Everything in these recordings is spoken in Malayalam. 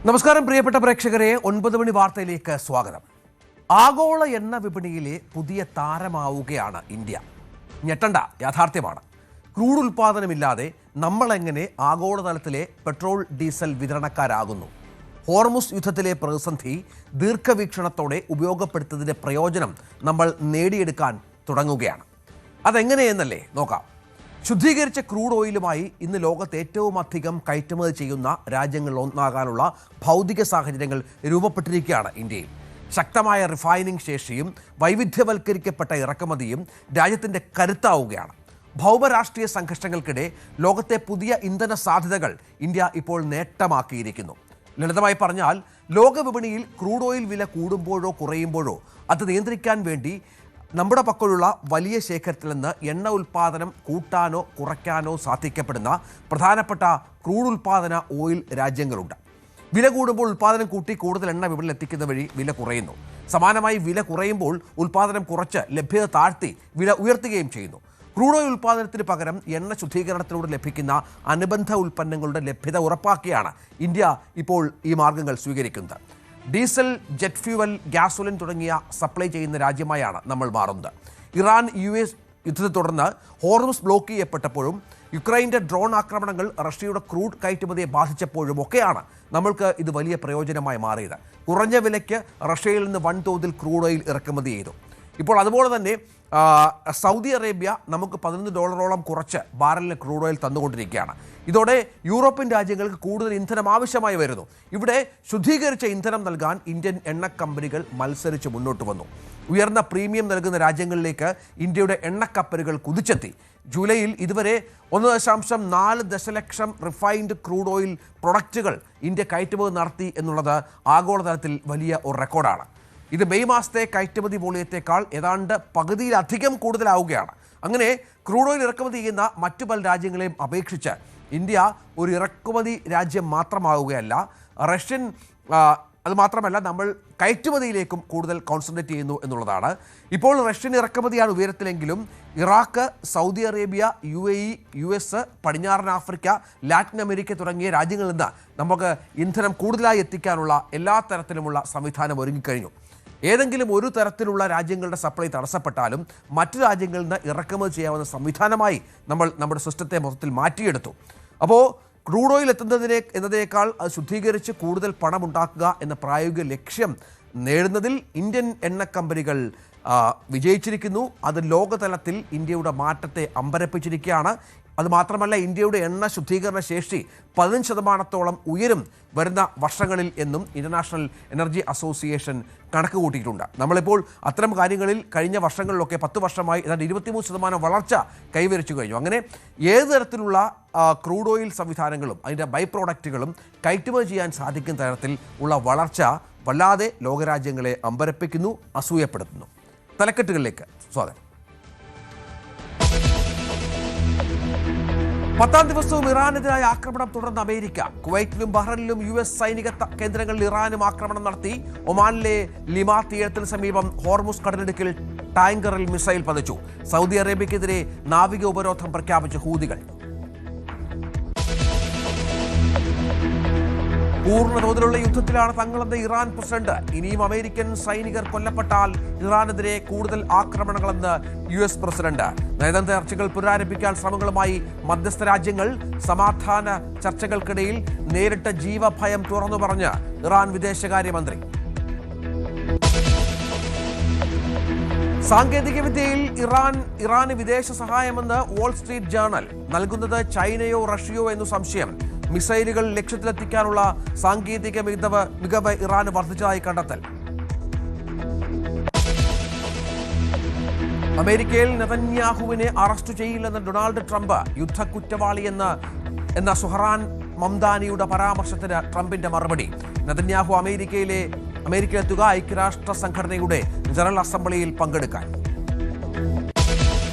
നമസ്കാരം പ്രിയപ്പെട്ട പ്രേക്ഷകരെ, 9 മണി വാർത്തയിലേക്ക് സ്വാഗതം. ആഗോള എണ്ണ വിപണിയിലെ പുതിയ താരമാവുകയാണ് ഇന്ത്യ. ഞെട്ടണ്ട, യാഥാർത്ഥ്യമാണ്. ക്രൂഡ് ഉൽപ്പാദനമില്ലാതെ നമ്മളെങ്ങനെ ആഗോളതലത്തിലെ പെട്രോൾ ഡീസൽ വിതരണക്കാരാകുന്നു? ഹോർമുസ് യുദ്ധത്തിലെ പ്രതിസന്ധി ദീർഘവീക്ഷണത്തോടെ ഉപയോഗപ്പെടുത്തുന്നതിൻ്റെ പ്രയോജനം നമ്മൾ നേടിയെടുക്കാൻ തുടങ്ങുകയാണ്. അതെങ്ങനെയെന്നല്ലേ നോക്കാം. ശുദ്ധീകരിച്ച ക്രൂഡ് ഓയിലുമായി ഇന്ന് ലോകത്ത് ഏറ്റവും അധികം കയറ്റുമതി ചെയ്യുന്ന രാജ്യങ്ങളിൽ ഒന്നാകാനുള്ള ഭൗതിക സാഹചര്യങ്ങൾ രൂപപ്പെട്ടിരിക്കുകയാണ് ഇന്ത്യയിൽ. ശക്തമായ റിഫൈനിങ് ശേഷിയും വൈവിധ്യവൽക്കരിക്കപ്പെട്ട ഇറക്കുമതിയും രാജ്യത്തിൻ്റെ കരുത്താവുകയാണ്. ഭൗമരാഷ്ട്രീയ സംഘർഷങ്ങൾക്കിടെ ലോകത്തെ പുതിയ ഇന്ധന സാധ്യതകൾ ഇന്ത്യ ഇപ്പോൾ നേട്ടമാക്കിയിരിക്കുന്നു. ലളിതമായി പറഞ്ഞാൽ, ലോകവിപണിയിൽ ക്രൂഡ് ഓയിൽ വില കൂടുമ്പോഴോ കുറയുമ്പോഴോ അത് നിയന്ത്രിക്കാൻ വേണ്ടി നമ്മുടെ പക്കലുള്ള വലിയ ശേഖരത്തിൽ നിന്ന് എണ്ണ ഉൽപ്പാദനം കൂട്ടാനോ കുറയ്ക്കാനോ സാധിക്കപ്പെടുന്ന പ്രധാനപ്പെട്ട ക്രൂഡ് ഉൽപ്പാദന ഓയിൽ രാജ്യങ്ങളുണ്ട്. വില കൂടുമ്പോൾ ഉൽപ്പാദനം കൂട്ടി കൂടുതൽ എണ്ണ വിപണിയിൽ എത്തിക്കുന്ന വഴി വില കുറയുന്നു. സമാനമായി വില കുറയുമ്പോൾ ഉൽപ്പാദനം കുറച്ച് ലഭ്യത താഴ്ത്തി വില ഉയർത്തുകയും ചെയ്യുന്നു. ക്രൂഡ് ഓയിൽ ഉൽപ്പാദനത്തിന് പകരം എണ്ണ ശുദ്ധീകരണത്തിലൂടെ ലഭിക്കുന്ന അനുബന്ധ ഉൽപ്പന്നങ്ങളുടെ ലഭ്യത ഉറപ്പാക്കിയാണ് ഇന്ത്യ ഇപ്പോൾ ഈ മാർഗങ്ങൾ സ്വീകരിക്കുന്നത്. ഡീസൽ, ജെറ്റ് ഫ്യൂവൽ, ഗ്യാസോലിൻ തുടങ്ങിയ സപ്ലൈ ചെയ്യുന്ന രാജ്യമായാണ് നമ്മൾ മാറുന്നത്. ഇറാൻ US യുദ്ധത്തെ തുടർന്ന് ഹോർമുസ് ബ്ലോക്ക് ചെയ്യപ്പെട്ടപ്പോഴും യുക്രൈൻ്റെ ഡ്രോൺ ആക്രമണങ്ങൾ റഷ്യയുടെ ക്രൂഡ് കയറ്റുമതിയെ ബാധിച്ചപ്പോഴും ഒക്കെയാണ് നമ്മൾക്ക് ഇത് വലിയ പ്രയോജനമായി മാറിയത്. കുറഞ്ഞ വിലയ്ക്ക് റഷ്യയിൽ നിന്ന് വൻതോതിൽ ക്രൂഡ് ഓയിൽ ഇറക്കുമതി ചെയ്തു. ഇപ്പോൾ അതുപോലെ തന്നെ സൗദി അറേബ്യ നമുക്ക് $11 കുറച്ച് ബാരലിന് ക്രൂഡ് ഓയിൽ തന്നുകൊണ്ടിരിക്കുകയാണ്. ഇതോടെ യൂറോപ്യൻ രാജ്യങ്ങൾക്ക് കൂടുതൽ ഇന്ധനം ആവശ്യമായി വരുന്നു. ഇവിടെ ശുദ്ധീകരിച്ച ഇന്ധനം നൽകാൻ ഇന്ത്യൻ എണ്ണ കമ്പനികൾ മത്സരിച്ച് മുന്നോട്ട് വന്നു. ഉയർന്ന പ്രീമിയം നൽകുന്ന രാജ്യങ്ങളിലേക്ക് ഇന്ത്യയുടെ എണ്ണക്കപ്പലുകൾ കുതിച്ചെത്തി. ജൂലൈയിൽ ഇതുവരെ 1.4 ദശലക്ഷം റിഫൈൻഡ് ക്രൂഡ് ഓയിൽ പ്രൊഡക്റ്റുകൾ ഇന്ത്യ കയറ്റുമതി നടത്തി എന്നുള്ളത് ആഗോളതലത്തിൽ വലിയ ഒരു റെക്കോർഡാണ്. ഇത് മെയ് മാസത്തെ കയറ്റുമതി വോളിയത്തേക്കാൾ ഏതാണ്ട് പകുതിയിലധികം കൂടുതലാവുകയാണ്. അങ്ങനെ ക്രൂഡ് ഓയിൽ ഇറക്കുമതി ചെയ്യുന്ന മറ്റു പല രാജ്യങ്ങളെയും അപേക്ഷിച്ച് ഇന്ത്യ ഒരു ഇറക്കുമതി രാജ്യം മാത്രമാവുകയല്ല, അതുമാത്രമല്ല നമ്മൾ കയറ്റുമതിയിലേക്കും കൂടുതൽ കോൺസെൻട്രേറ്റ് ചെയ്യുന്നു എന്നുള്ളതാണ്. ഇപ്പോൾ റഷ്യൻ ഇറക്കുമതിയാണ് ഉയരത്തിലെങ്കിലും Iraq, Saudi Arabia, UAE, US, പടിഞ്ഞാറൻ ആഫ്രിക്ക, ലാറ്റിൻ അമേരിക്ക തുടങ്ങിയ രാജ്യങ്ങളിൽ നിന്ന് നമുക്ക് ഇന്ധനം കൂടുതലായി എത്തിക്കാനുള്ള എല്ലാ തരത്തിലുമുള്ള സംവിധാനം ഒരുങ്ങിക്കഴിഞ്ഞു. ഏതെങ്കിലും ഒരു തരത്തിലുള്ള രാജ്യങ്ങളുടെ സപ്ലൈ തടസ്സപ്പെട്ടാലും മറ്റു രാജ്യങ്ങളിൽ നിന്ന് ഇറക്കുമതി ചെയ്യാവുന്ന സംവിധാനമായി നമ്മൾ നമ്മുടെ സിസ്റ്റത്തെ മൊത്തത്തിൽ മാറ്റിയെടുത്തു. അപ്പോൾ ക്രൂഡ് ഓയിൽ എന്നതിനേക്കാൾ അത് ശുദ്ധീകരിച്ച് കൂടുതൽ പണം ഉണ്ടാക്കുക എന്ന പ്രായോഗിക ലക്ഷ്യം നേടുന്നതിൽ ഇന്ത്യൻ എണ്ണ കമ്പനികൾ വിജയിച്ചിരിക്കുന്നു. അത് ലോകതലത്തിൽ ഇന്ത്യയുടെ മാറ്റത്തെ അമ്പരപ്പിച്ചിരിക്കുകയാണ്. അതുമാത്രമല്ല, ഇന്ത്യയുടെ എണ്ണ ശുദ്ധീകരണ ശേഷി 15% ഉയരും വരുന്ന വർഷങ്ങളിൽ എന്നും ഇന്റർനാഷണൽ എനർജി അസോസിയേഷൻ കണക്ക് കൂട്ടിയിട്ടുണ്ട്. നമ്മളിപ്പോൾ അത്തരം കാര്യങ്ങളിൽ കഴിഞ്ഞ വർഷങ്ങളിലൊക്കെ 10 വർഷമായി ഏതാണ്ട് 23% വളർച്ച കൈവരിച്ചു കഴിഞ്ഞു. അങ്ങനെ ഏത് തരത്തിലുള്ള ക്രൂഡ് ഓയിൽ സംവിധാനങ്ങളും അതിൻ്റെ ബൈ പ്രോഡക്റ്റുകളും കയറ്റുമതി ചെയ്യാൻ സാധിക്കുന്ന തരത്തിൽ ഉള്ള വളർച്ച വല്ലാതെ ലോകരാജ്യങ്ങളെ അമ്പരപ്പിക്കുന്നു, അസൂയപ്പെടുത്തുന്നു. തലക്കെട്ടുകളിലേക്ക് സ്വാഗതം. 10ാം ദിവസവും ഇറാനെതിരായ ആക്രമണം തുടർന്ന് അമേരിക്ക. കുവൈറ്റിലും ബഹ്റൈനിലും US സൈനിക കേന്ദ്രങ്ങളിൽ ഇറാനും ആക്രമണം നടത്തി. ഒമാനിലെ ലിമാ തീരത്തിന് സമീപം ഹോർമുസ് കടലിടുക്കിൽ ടാങ്കറിൽ മിസൈൽ പതിച്ചു. സൗദി അറേബ്യക്കെതിരെ നാവിക ഉപരോധം പ്രഖ്യാപിച്ച ഹൂതികൾ. പൂർണ്ണതോതിലുള്ള യുദ്ധത്തിലാണ് തങ്ങളെന്ന് ഇറാൻ പ്രസിഡന്റ്. ഇനിയും അമേരിക്കൻ സൈനികർ കൊല്ലപ്പെട്ടാൽ ഇറാനെതിരെ കൂടുതൽ ആക്രമണങ്ങളെന്ന് US പ്രസിഡന്റ്. നയതന്ത്ര ചർച്ചകൾ പുനരാരംഭിക്കാൻ ശ്രമങ്ങളുമായി മധ്യസ്ഥ രാജ്യങ്ങൾ. സമാധാന ചർച്ചകൾക്കിടയിൽ നേരിട്ട ജീവഭയം തുറന്നു പറഞ്ഞ് ഇറാൻ വിദേശകാര്യമന്ത്രി. സാങ്കേതിക വിദ്യയിൽ ഇറാന് വിദേശ സഹായമെന്ന് വാൾ സ്ട്രീറ്റ് ജേർണൽ. നൽകുന്നത് ചൈനയോ റഷ്യയോ എന്നു സംശയം. മിസൈലുകൾ ലക്ഷ്യത്തിലെത്തിക്കാനുള്ള സാങ്കേതിക മികവ് ഇറാന് വർദ്ധിച്ചതായി കണ്ടെത്തൽ. അമേരിക്കയിൽ നെതന്യാഹുവിനെ അറസ്റ്റ് ചെയ്യില്ലെന്ന് ഡൊണാൾഡ് ട്രംപ്. യുദ്ധക്കുറ്റവാളി എന്ന സുഹറാൻ മംദാനിയുടെ പരാമർശത്തിന് ട്രംപിന്റെ മറുപടി. നെതന്യാഹു അമേരിക്കയിലെത്തുക ഐക്യരാഷ്ട്ര സംഘടനയുടെ ജനറൽ അസംബ്ലിയിൽ പങ്കെടുക്കാൻ.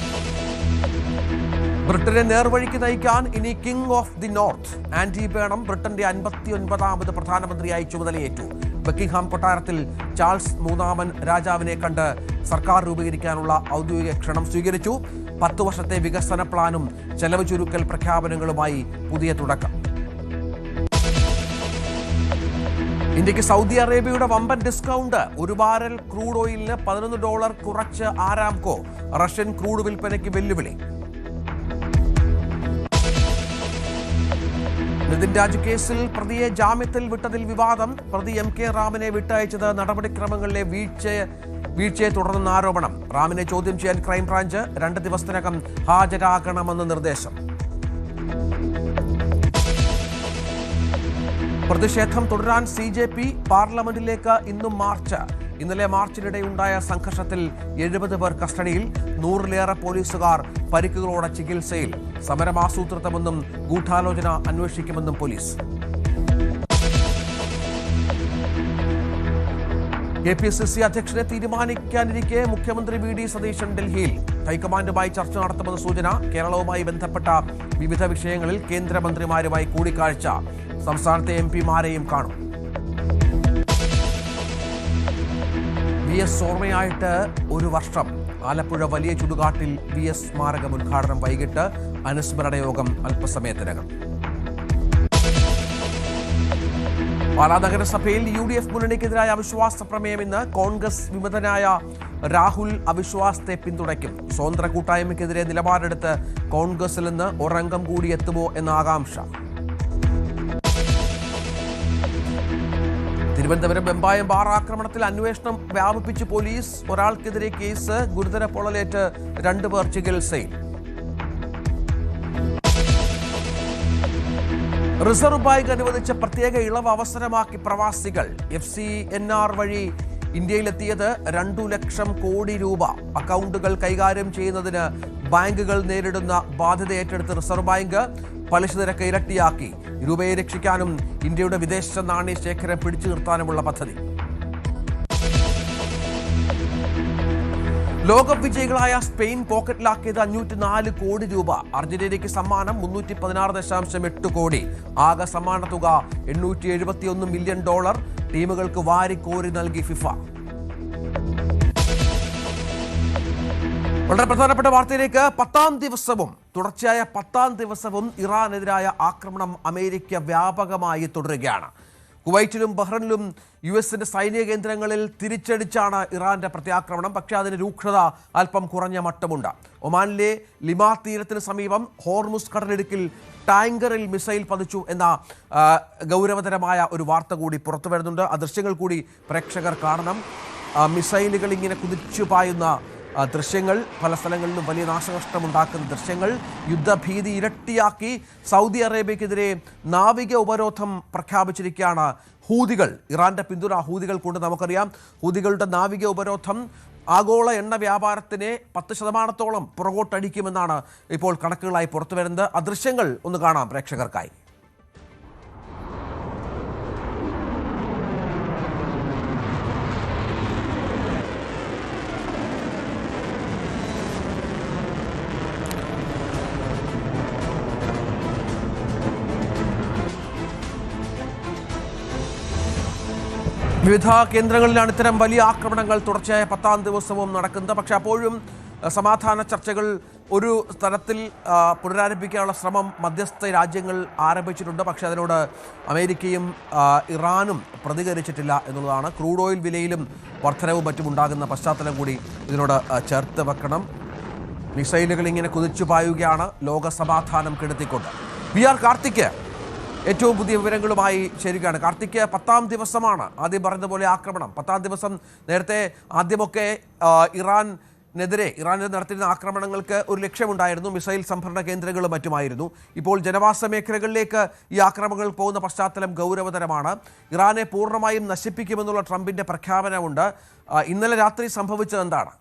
ബ്രിട്ടനെ നേർവഴിക്ക് നയിക്കാൻ ഇനി King of the North Andy Burnham ബ്രിട്ടന്റെ 59ാമത് പ്രധാനമന്ത്രിയായി ചുമതലയേറ്റു. ബക്കിംഗ്ഹാം കൊട്ടാരത്തിൽ ചാൾസ് 3ാമൻ രാജാവിനെ കണ്ട് സർക്കാർ രൂപീകരിക്കാനുള്ള ഔദ്യോഗിക ക്ഷണം സ്വീകരിച്ചു. 10 വർഷത്തെ വികസന പ്ലാനും ചെലവ് ചുരുക്കൽ പ്രഖ്യാപനങ്ങളുമായി പുതിയ തുടക്കം. ഇന്ത്യക്ക് സൗദി അറേബ്യയുടെ വമ്പൻ ഡിസ്കൗണ്ട്. ഒരു ബാരൽ ക്രൂഡ് ഓയിലിന് $11 കുറച്ച് ആരാംകോ. റഷ്യൻ ക്രൂഡ് വിൽപ്പനയ്ക്ക് വെല്ലുവിളി. നിതിൻ രാജ് കേസിൽ പ്രതിയെ ജാമ്യത്തിൽ വിട്ടതിൽ വിവാദം. പ്രതി MK റാമിനെ വിട്ടയച്ചത് നടപടിക്രമങ്ങളിലെ വീഴ്ചയെ തുടർന്നെന്ന ആരോപണം. റാമിനെ ചോദ്യം ചെയ്യാൻ ക്രൈംബ്രാഞ്ച് 2 ദിവസത്തിനകം ഹാജരാകണമെന്ന് നിർദ്ദേശം. പ്രതിഷേധം തുടരാൻ CJP. പാർലമെന്റിലേക്ക് ഇന്നും മാർച്ച്. ഇന്നലെ മാർച്ചിനിടെയുണ്ടായ സംഘർഷത്തിൽ 70 പേർ കസ്റ്റഡിയിൽ. 100-ലേറെ പോലീസുകാർ പരിക്കുകളോടെ ചികിത്സയിൽ. സമരം ആസൂത്രിതമെന്നും ഗൂഢാലോചന അന്വേഷിക്കുമെന്നും പോലീസ്. KPCC അധ്യക്ഷനെ തീരുമാനിക്കാനിരിക്കെ മുഖ്യമന്ത്രി VD സതീശൻ ഡൽഹിയിൽ. ഹൈക്കമാൻഡുമായി ചർച്ച നടത്തുമെന്ന സൂചന. കേരളവുമായി ബന്ധപ്പെട്ട വിവിധ വിഷയങ്ങളിൽ കേന്ദ്രമന്ത്രിമാരുമായി കൂടിക്കാഴ്ച. സംസ്ഥാനത്തെ MP-മാരെയും കാണും. VS ഓർമ്മയായിട്ട് 1 വർഷം. ആലപ്പുഴ വലിയ ചുടുകാട്ടിൽ VS സ്മാരകം ഉദ്ഘാടനം വൈകിട്ട്. അനുസ്മരണ യോഗം അല്പസമയത്തിനകം. പാലാ നഗരസഭയിൽ UDF മുന്നണിക്കെതിരായ അവിശ്വാസ പ്രമേയം ഇന്ന്. കോൺഗ്രസ് വിമതനായ രാഹുൽ അവിശ്വാസത്തെ പിന്തുണയ്ക്കും. സ്വതന്ത്ര കൂട്ടായ്മയ്ക്കെതിരെ നിലപാടെടുത്ത് കോൺഗ്രസിൽ നിന്ന് ഒരംഗം കൂടി എത്തുമോ എന്ന ആകാംക്ഷ. തിരുവനന്തപുരം വെമ്പായം ബാർ ആക്രമണത്തിൽ അന്വേഷണം വ്യാപിപ്പിച്ച് പോലീസ്. ഒരാൾക്കെതിരെ കേസ്. ഗുരുതര പൊള്ളലേറ്റ് 2 പേർ ചികിത്സയിൽ. റിസർവ് ബാങ്ക് അനുവദിച്ച പ്രത്യേക ഇളവ് അവസരമാക്കി പ്രവാസികൾ. FCNR വഴി ഇന്ത്യയിലെത്തിയത് 2 ലക്ഷം കോടി രൂപ. അക്കൗണ്ടുകൾ കൈകാര്യം ചെയ്യുന്നതിന് ബാങ്കുകൾ നേരിടുന്ന ബാധ്യത ഏറ്റെടുത്ത് റിസർവ് ബാങ്ക്. പലിശ നിരക്ക് ഇരട്ടിയാക്കി. രൂപയെ രക്ഷിക്കാനും ഇന്ത്യയുടെ വിദേശ നാണ്യ ശേഖരം പിടിച്ചു നിർത്താനുമുള്ള പദ്ധതി. ലോകകപ്പ് വിജയികളായ സ്പെയിൻ പോക്കറ്റിലാക്കിയത് 504 കോടി രൂപ. അർജന്റീനയ്ക്ക് സമ്മാനം 316.8 കോടി. ആകെ സമ്മാന തുക $871 മില്യൺ. ടീമുകൾക്ക് വാരിക്കോരി നൽകി ഫിഫ. വളരെ പ്രധാനപ്പെട്ട വാർത്തയിലേക്ക്. 10ാം ദിവസവും തുടർച്ചയായ 10ാം ദിവസവും ഇറാനെതിരായ ആക്രമണം അമേരിക്ക വ്യാപകമായി തുടരുകയാണ്. കുവൈറ്റിലും ബഹ്റൈനിലും US-ന്റെ സൈനിക കേന്ദ്രങ്ങളിൽ തിരിച്ചടിച്ചാണ് ഇറാന്റെ പ്രത്യാക്രമണം. പക്ഷേ അതിന് രൂക്ഷത അല്പം കുറഞ്ഞ മട്ടമുണ്ട്. ഒമാനിലെ ലിമാ തീരത്തിന് സമീപം ഹോർമുസ് കടലിടുക്കിൽ ടാങ്കറിൽ മിസൈൽ പതിച്ചു എന്ന ഗൗരവതരമായ ഒരു വാർത്ത കൂടി പുറത്തു വരുന്നുണ്ട്. ആ ദൃശ്യങ്ങൾ കൂടി പ്രേക്ഷകർ കാണണം. മിസൈലുകൾ ഇങ്ങനെ കുതിച്ചു പായുന്ന ദൃശ്യങ്ങൾ, പല സ്ഥലങ്ങളിലും വലിയ നാശനഷ്ടമുണ്ടാക്കുന്ന ദൃശ്യങ്ങൾ. യുദ്ധഭീതി ഇരട്ടിയാക്കി സൗദി അറേബ്യക്കെതിരെ നാവിക ഉപരോധം പ്രഖ്യാപിച്ചിരിക്കുകയാണ് ഹൂതികൾ. ഇറാന്റെ പിന്തുണ ഹൂതികൾക്കുണ്ട്. നമുക്കറിയാം, ഹൂതികളുടെ നാവിക ഉപരോധം ആഗോള എണ്ണ വ്യാപാരത്തിനെ 10% പുറകോട്ടടിക്കുമെന്നാണ് ഇപ്പോൾ കണക്കുകളായി പുറത്തു വരുന്നത്. ആ ദൃശ്യങ്ങൾ ഒന്ന് കാണാം പ്രേക്ഷകർക്കായി. വിവിധ കേന്ദ്രങ്ങളിലാണ് ഇത്തരം വലിയ ആക്രമണങ്ങൾ തുടർച്ചയായ 10ാം ദിവസവും നടക്കുന്നത്. പക്ഷേ അപ്പോഴും സമാധാന ചർച്ചകൾ ഒരു തരത്തിൽ പുനരാരംഭിക്കാനുള്ള ശ്രമം മധ്യസ്ഥ രാജ്യങ്ങൾ ആരംഭിച്ചിട്ടുണ്ട്. പക്ഷേ അതിനോട് അമേരിക്കയും ഇറാനും പ്രതികരിച്ചിട്ടില്ല എന്നുള്ളതാണ്. ക്രൂഡ് ഓയിൽ വിലയിലും വർധനവും മറ്റും ഉണ്ടാകുന്ന പശ്ചാത്തലം കൂടി ഇതിനോട് ചേർത്ത് വെക്കണം. മിസൈലുകൾ ഇങ്ങനെ കുതിച്ചു പായുകയാണ് ലോക സമാധാനം കെടുത്തിക്കൊണ്ട്. PR കാർത്തിക് ഏറ്റവും പുതിയ വിവരങ്ങളുമായി ചേരുകയാണ്. കാർത്തിക്, 10ാം ദിവസമാണ് ആദ്യം പറഞ്ഞതുപോലെ ആക്രമണം. 10ാം ദിവസം നേരത്തെ ആദ്യമൊക്കെ ഇറാനെതിരെ നടത്തിയിരുന്ന ആക്രമണങ്ങൾക്ക് ഒരു ലക്ഷ്യമുണ്ടായിരുന്നു. മിസൈൽ സംഭരണ കേന്ദ്രങ്ങളും മറ്റുമായിരുന്നു. ഇപ്പോൾ ജനവാസ മേഖലകളിലേക്ക് ഈ ആക്രമണങ്ങൾ പോകുന്ന പശ്ചാത്തലം ഗൗരവതരമാണ്. ഇറാനെ പൂർണ്ണമായും നശിപ്പിക്കുമെന്നുള്ള ട്രംപിന്റെ പ്രഖ്യാപനമുണ്ട്. ഇന്നലെ രാത്രി സംഭവിച്ചത് എന്താണ്?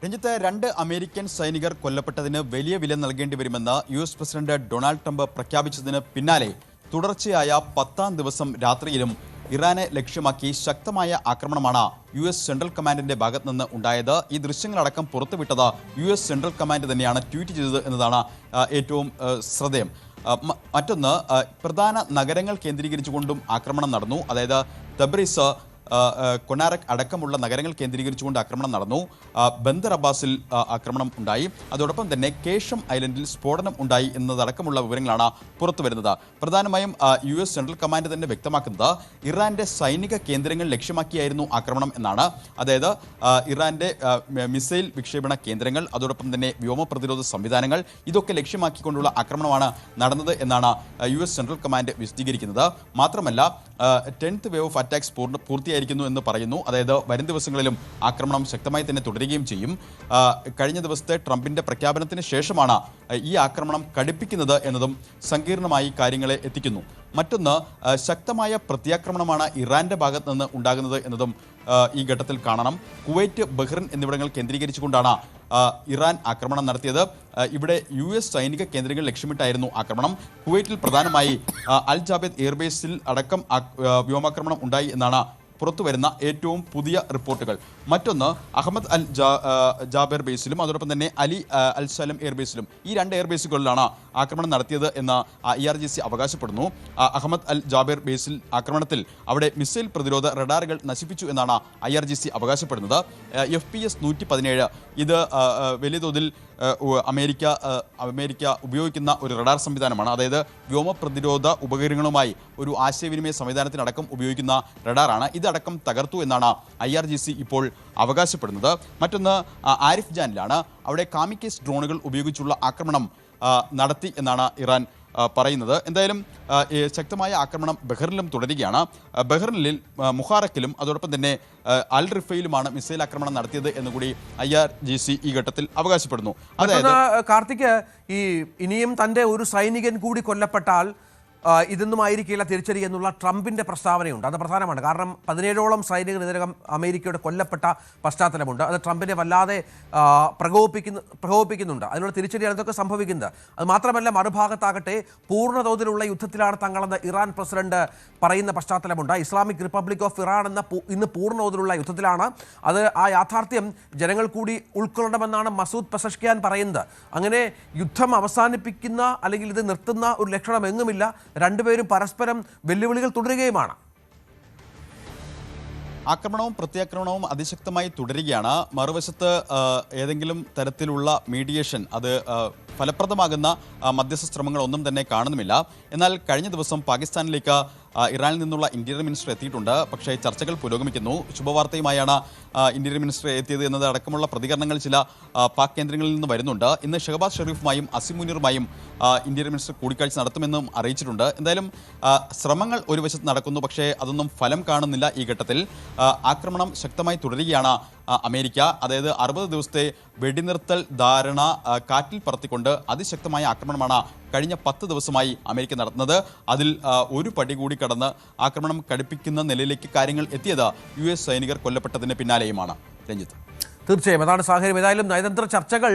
രഞ്ജിത്ത്, 2 അമേരിക്കൻ സൈനികർ കൊല്ലപ്പെട്ടതിന് വലിയ വില നൽകേണ്ടി വരുമെന്ന് US പ്രസിഡന്റ് ഡൊണാൾഡ് ട്രംപ് പ്രഖ്യാപിച്ചതിന് പിന്നാലെ തുടർച്ചയായ 10ാം ദിവസം രാത്രിയിലും ഇറാനെ ലക്ഷ്യമാക്കി ശക്തമായ ആക്രമണമാണ് US സെൻട്രൽ കമാൻഡിന്റെ ഭാഗത്ത് നിന്ന് ഉണ്ടായത്. ഈ ദൃശ്യങ്ങളടക്കം പുറത്തുവിട്ടത് US സെൻട്രൽ കമാൻഡ് തന്നെയാണ് ട്വീറ്റ് ചെയ്തത് എന്നതാണ് ഏറ്റവും ശ്രദ്ധേയം. മറ്റൊന്ന്, പ്രധാന നഗരങ്ങൾ കേന്ദ്രീകരിച്ചുകൊണ്ടും ആക്രമണം നടന്നു. അതായത് തബ്രീസ്, കൊനാരക് അടക്കമുള്ള നഗരങ്ങൾ കേന്ദ്രീകരിച്ചുകൊണ്ട് ആക്രമണം നടന്നു. ബന്ദർ അബ്ബാസിൽ ആക്രമണം ഉണ്ടായി. അതോടൊപ്പം തന്നെ കേഷം ഐലൻഡിൽ സ്ഫോടനം ഉണ്ടായി എന്നതടക്കമുള്ള വിവരങ്ങളാണ് പുറത്തു വരുന്നത്. പ്രധാനമായും US സെൻട്രൽ കമാൻഡ് തന്നെ വ്യക്തമാക്കുന്നത് ഇറാന്റെ സൈനിക കേന്ദ്രങ്ങൾ ലക്ഷ്യമാക്കിയായിരുന്നു ആക്രമണം എന്നാണ്. അതായത് ഇറാന്റെ മിസൈൽ വിക്ഷേപണ കേന്ദ്രങ്ങൾ, അതോടൊപ്പം തന്നെ വ്യോമ പ്രതിരോധ സംവിധാനങ്ങൾ, ഇതൊക്കെ ലക്ഷ്യമാക്കിക്കൊണ്ടുള്ള ആക്രമണമാണ് നടന്നത് എന്നാണ് US സെൻട്രൽ കമാൻഡ് വിശദീകരിക്കുന്നത്. മാത്രമല്ല 10th വേവ് ഓഫ് അറ്റാക്സ് പൂർത്തിയായിരിക്കുന്നു എന്ന് പറയുന്നു. അതായത് വരും ദിവസങ്ങളിലും ആക്രമണം ശക്തമായി തന്നെ തുടരുകയും ചെയ്യും. കഴിഞ്ഞ ദിവസത്തെ ട്രംപിന്റെ പ്രഖ്യാപനത്തിന് ശേഷമാണ് ഈ ആക്രമണം കടുപ്പിക്കുന്നത് എന്നതും സങ്കീർണമായി കാര്യങ്ങളെ എത്തിക്കുന്നു. മറ്റൊന്ന്, ശക്തമായ പ്രത്യാക്രമണമാണ് ഇറാന്റെ ഭാഗത്ത് നിന്ന് ഉണ്ടാകുന്നത് എന്നതും ഈ ഘട്ടത്തിൽ കാണണം. കുവൈറ്റ്, ബഹ്റിൻ എന്നിവിടങ്ങൾ കേന്ദ്രീകരിച്ചുകൊണ്ടാണ് ഇറാൻ ആക്രമണം നടത്തിയത്. ഇവിടെ US സൈനിക കേന്ദ്രങ്ങൾ ലക്ഷ്യമിട്ടായിരുന്നു ആക്രമണം. കുവൈറ്റിൽ പ്രധാനമായി അൽ ജാബേദ് എയർബേസിൽ അടക്കം വ്യോമാക്രമണം ഉണ്ടായി എന്നാണ് പുറത്തുവരുന്ന ഏറ്റവും പുതിയ റിപ്പോർട്ടുകൾ. മറ്റൊന്ന്, അഹമ്മദ് അൽ ജാബർ ബേസിലും അതോടൊപ്പം തന്നെ അലി അൽ സലം എയർബേസിലും, ഈ 2 എയർബേസുകളിലാണ് ആക്രമണം നടത്തിയത് എന്ന് IRGC അവകാശപ്പെടുന്നു. അഹമ്മദ് അൽ ജാബർ ബേസിൽ ആക്രമണത്തിൽ അവിടെ മിസൈൽ പ്രതിരോധ റഡാറുകൾ നശിപ്പിച്ചു എന്നാണ് IRGC അവകാശപ്പെടുന്നത്. FPS 117 ഇത് വലിയ തോതിൽ അമേരിക്ക ഉപയോഗിക്കുന്ന ഒരു റഡാർ സംവിധാനമാണ്. അതായത് വ്യോമ പ്രതിരോധ ഉപകരണങ്ങളുമായി ഒരു ആശയവിനിമയ സംവിധാനത്തിനടക്കം ഉപയോഗിക്കുന്ന റഡാറാണ്. ഇതടക്കം തകർത്തു എന്നാണ് IRGC ഇപ്പോൾ അവകാശപ്പെടുന്നത്. മറ്റൊന്ന്, ആരിഫ് ജാനിലാണ്. അവിടെ കാമിക്കേസ് ഡ്രോണുകൾ ഉപയോഗിച്ചുള്ള ആക്രമണം നടത്തി എന്നാണ് ഇറാൻ പറയുന്നത്. എന്തായാലും ശക്തമായ ആക്രമണം ബഹ്റിനിലും തുടരുകയാണ്. ബഹ്റിനിൽ മുഹാറക്കിലും അതോടൊപ്പം തന്നെ അൽ റിഫയിലുമാണ് മിസൈൽ ആക്രമണം നടത്തിയത് എന്നുകൂടി IRGC ഈ ഘട്ടത്തിൽ അവകാശപ്പെടുന്നു. അതായത് കാർത്തിക്, ഈ ഇനിയും തൻ്റെ ഒരു സൈനികൻ കൂടി കൊല്ലപ്പെട്ടാൽ ഇതൊന്നും ആയിരിക്കില്ല തിരിച്ചടി എന്നുള്ള ട്രംപിന്റെ പ്രസ്താവനയുണ്ട്. അത് പ്രധാനമാണ്. കാരണം 17ഓളം സൈനികർ ഇതിനകം അമേരിക്കയുടെ കൊല്ലപ്പെട്ട പശ്ചാത്തലമുണ്ട്. അത് ട്രംപിനെ വല്ലാതെ പ്രകോപിപ്പിക്കുന്നുണ്ട്. അതിനുള്ള തിരിച്ചടിയാണ് ഇതൊക്കെ സംഭവിക്കുന്നത്. അത് മാത്രമല്ല, മറുഭാഗത്താകട്ടെ പൂർണ്ണതോതിലുള്ള യുദ്ധത്തിലാണ് തങ്ങളെന്ന് ഇറാൻ പ്രസിഡന്റ് പറയുന്ന പശ്ചാത്തലമുണ്ട്. ഇസ്ലാമിക് റിപ്പബ്ലിക് ഓഫ് ഇറാൻ ഇന്ന് പൂർണ്ണതോതിലുള്ള യുദ്ധത്തിലാണ്. അത് ആ യാഥാർത്ഥ്യം ജനങ്ങൾ കൂടി ഉൾക്കൊള്ളണമെന്നാണ് മസൂദ് പെസഷ്കിയാൻ പറയുന്നത്. അങ്ങനെ യുദ്ധം അവസാനിപ്പിക്കുന്ന അല്ലെങ്കിൽ ഇത് നിർത്തുന്ന ഒരു ലക്ഷണം എങ്ങുമില്ല. രണ്ടുപേരും പരസ്പരം വെല്ലുവിളികൾ തുടരുകയുമാണ്. ആക്രമണവും പ്രത്യാക്രമണവും അതിശക്തമായി തുടരുകയാണ്. മറുവശത്ത് ഏതെങ്കിലും തരത്തിലുള്ള മീഡിയേഷൻ, അത് ഫലപ്രദമാകുന്ന മധ്യസ്ഥ ശ്രമങ്ങളൊന്നും തന്നെ കാണുന്നുമില്ല. എന്നാൽ കഴിഞ്ഞ ദിവസം പാകിസ്ഥാനിലേക്ക് ഇറാനിൽ നിന്നുള്ള ഇന്റീരിയർ മിനിസ്റ്റർ എത്തിയിട്ടുണ്ട്. പക്ഷേ ചർച്ചകൾ പുരോഗമിക്കുന്നു. ശുഭവാർത്തയുമായാണ് ഇന്റീരിയർ മിനിസ്റ്റർ എത്തിയത് എന്നത് അടക്കമുള്ള പ്രതികരണങ്ങൾ ചില പാക് കേന്ദ്രങ്ങളിൽ നിന്ന് വരുന്നുണ്ട്. ഇന്ന് ഷഹബാസ് ഷെരീഫുമായും അസിം മുനീറുമായും ഇന്റീരിയർ മിനിസ്റ്റർ കൂടിക്കാഴ്ച നടത്തുമെന്നും അറിയിച്ചിട്ടുണ്ട്. എന്തായാലും ശ്രമങ്ങൾ ഒരു വശത്ത് നടക്കുന്നു, പക്ഷേ അതൊന്നും ഫലം കാണുന്നില്ല. ഈ ഘട്ടത്തിൽ ആക്രമണം ശക്തമായി തുടരുകയാണ് അമേരിക്ക. അതായത് 60 ദിവസത്തെ വെടിനിർത്തൽ ധാരണ കാറ്റിൽ പറത്തിക്കൊണ്ട് അതിശക്തമായ ആക്രമണമാണ് കഴിഞ്ഞ 10 ദിവസമായി അമേരിക്ക നടത്തുന്നത്. അതിൽ ഒരു പടി കൂടി കടന്ന് ആക്രമണം കടുപ്പിക്കുന്ന നിലയിലേക്ക് കാര്യങ്ങൾ എത്തിയത് US സൈനികർ കൊല്ലപ്പെട്ടതിന് പിന്നാലെയുമാണ്. രഞ്ജിത്ത്, തീർച്ചയായും അതാണ് സാഹചര്യം. ഏതായാലും നയതന്ത്ര ചർച്ചകൾ